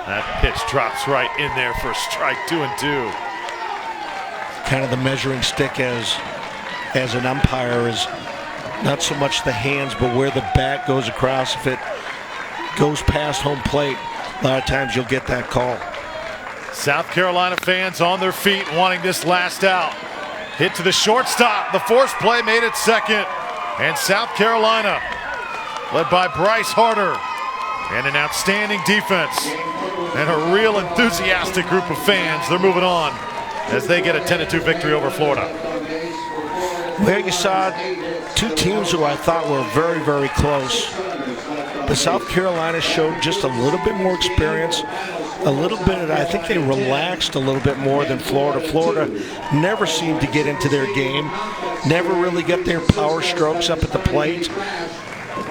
That pitch drops right in there for strike 2 and 2. Kind of the measuring stick as an umpire is not so much the hands, but where the bat goes across. If it goes past home plate, a lot of times you'll get that call. South Carolina fans on their feet wanting this last out. Hit to the shortstop. The force play made it second. And South Carolina, led by Bryce Harder, and an outstanding defense and a real enthusiastic group of fans. They're moving on as they get a 10-2 victory over Florida. Well, you saw 2 teams who I thought were very, very close. But South Carolina showed just a little bit more experience, a little bit, I think they relaxed a little bit more than Florida. Florida never seemed to get into their game, never really got their power strokes up at the plate.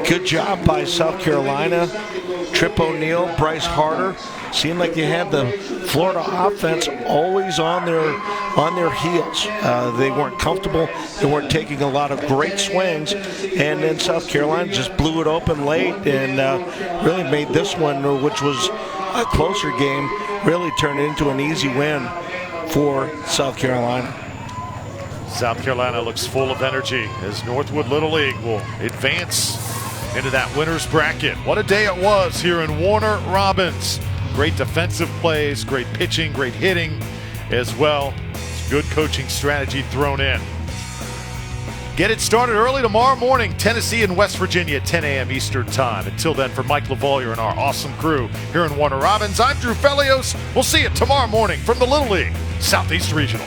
Good job by South Carolina. Trip O'Neill, Bryce Harder. Seemed like you had the Florida offense always on their heels. They weren't comfortable. They weren't taking a lot of great swings. And then South Carolina just blew it open late and really made this one, which was a closer game, really turned into an easy win for South Carolina. South Carolina looks full of energy as Northwood Little League will advance into that winner's bracket. What a day it was here in Warner Robins. Great defensive plays, great pitching, great hitting as well. Good coaching strategy thrown in. Get it started early tomorrow morning, Tennessee and West Virginia at 10 a.m. Eastern Time. Until then, for Mike LaValliere and our awesome crew here in Warner Robins, I'm Drew Felios. We'll see you tomorrow morning from the Little League Southeast Regional.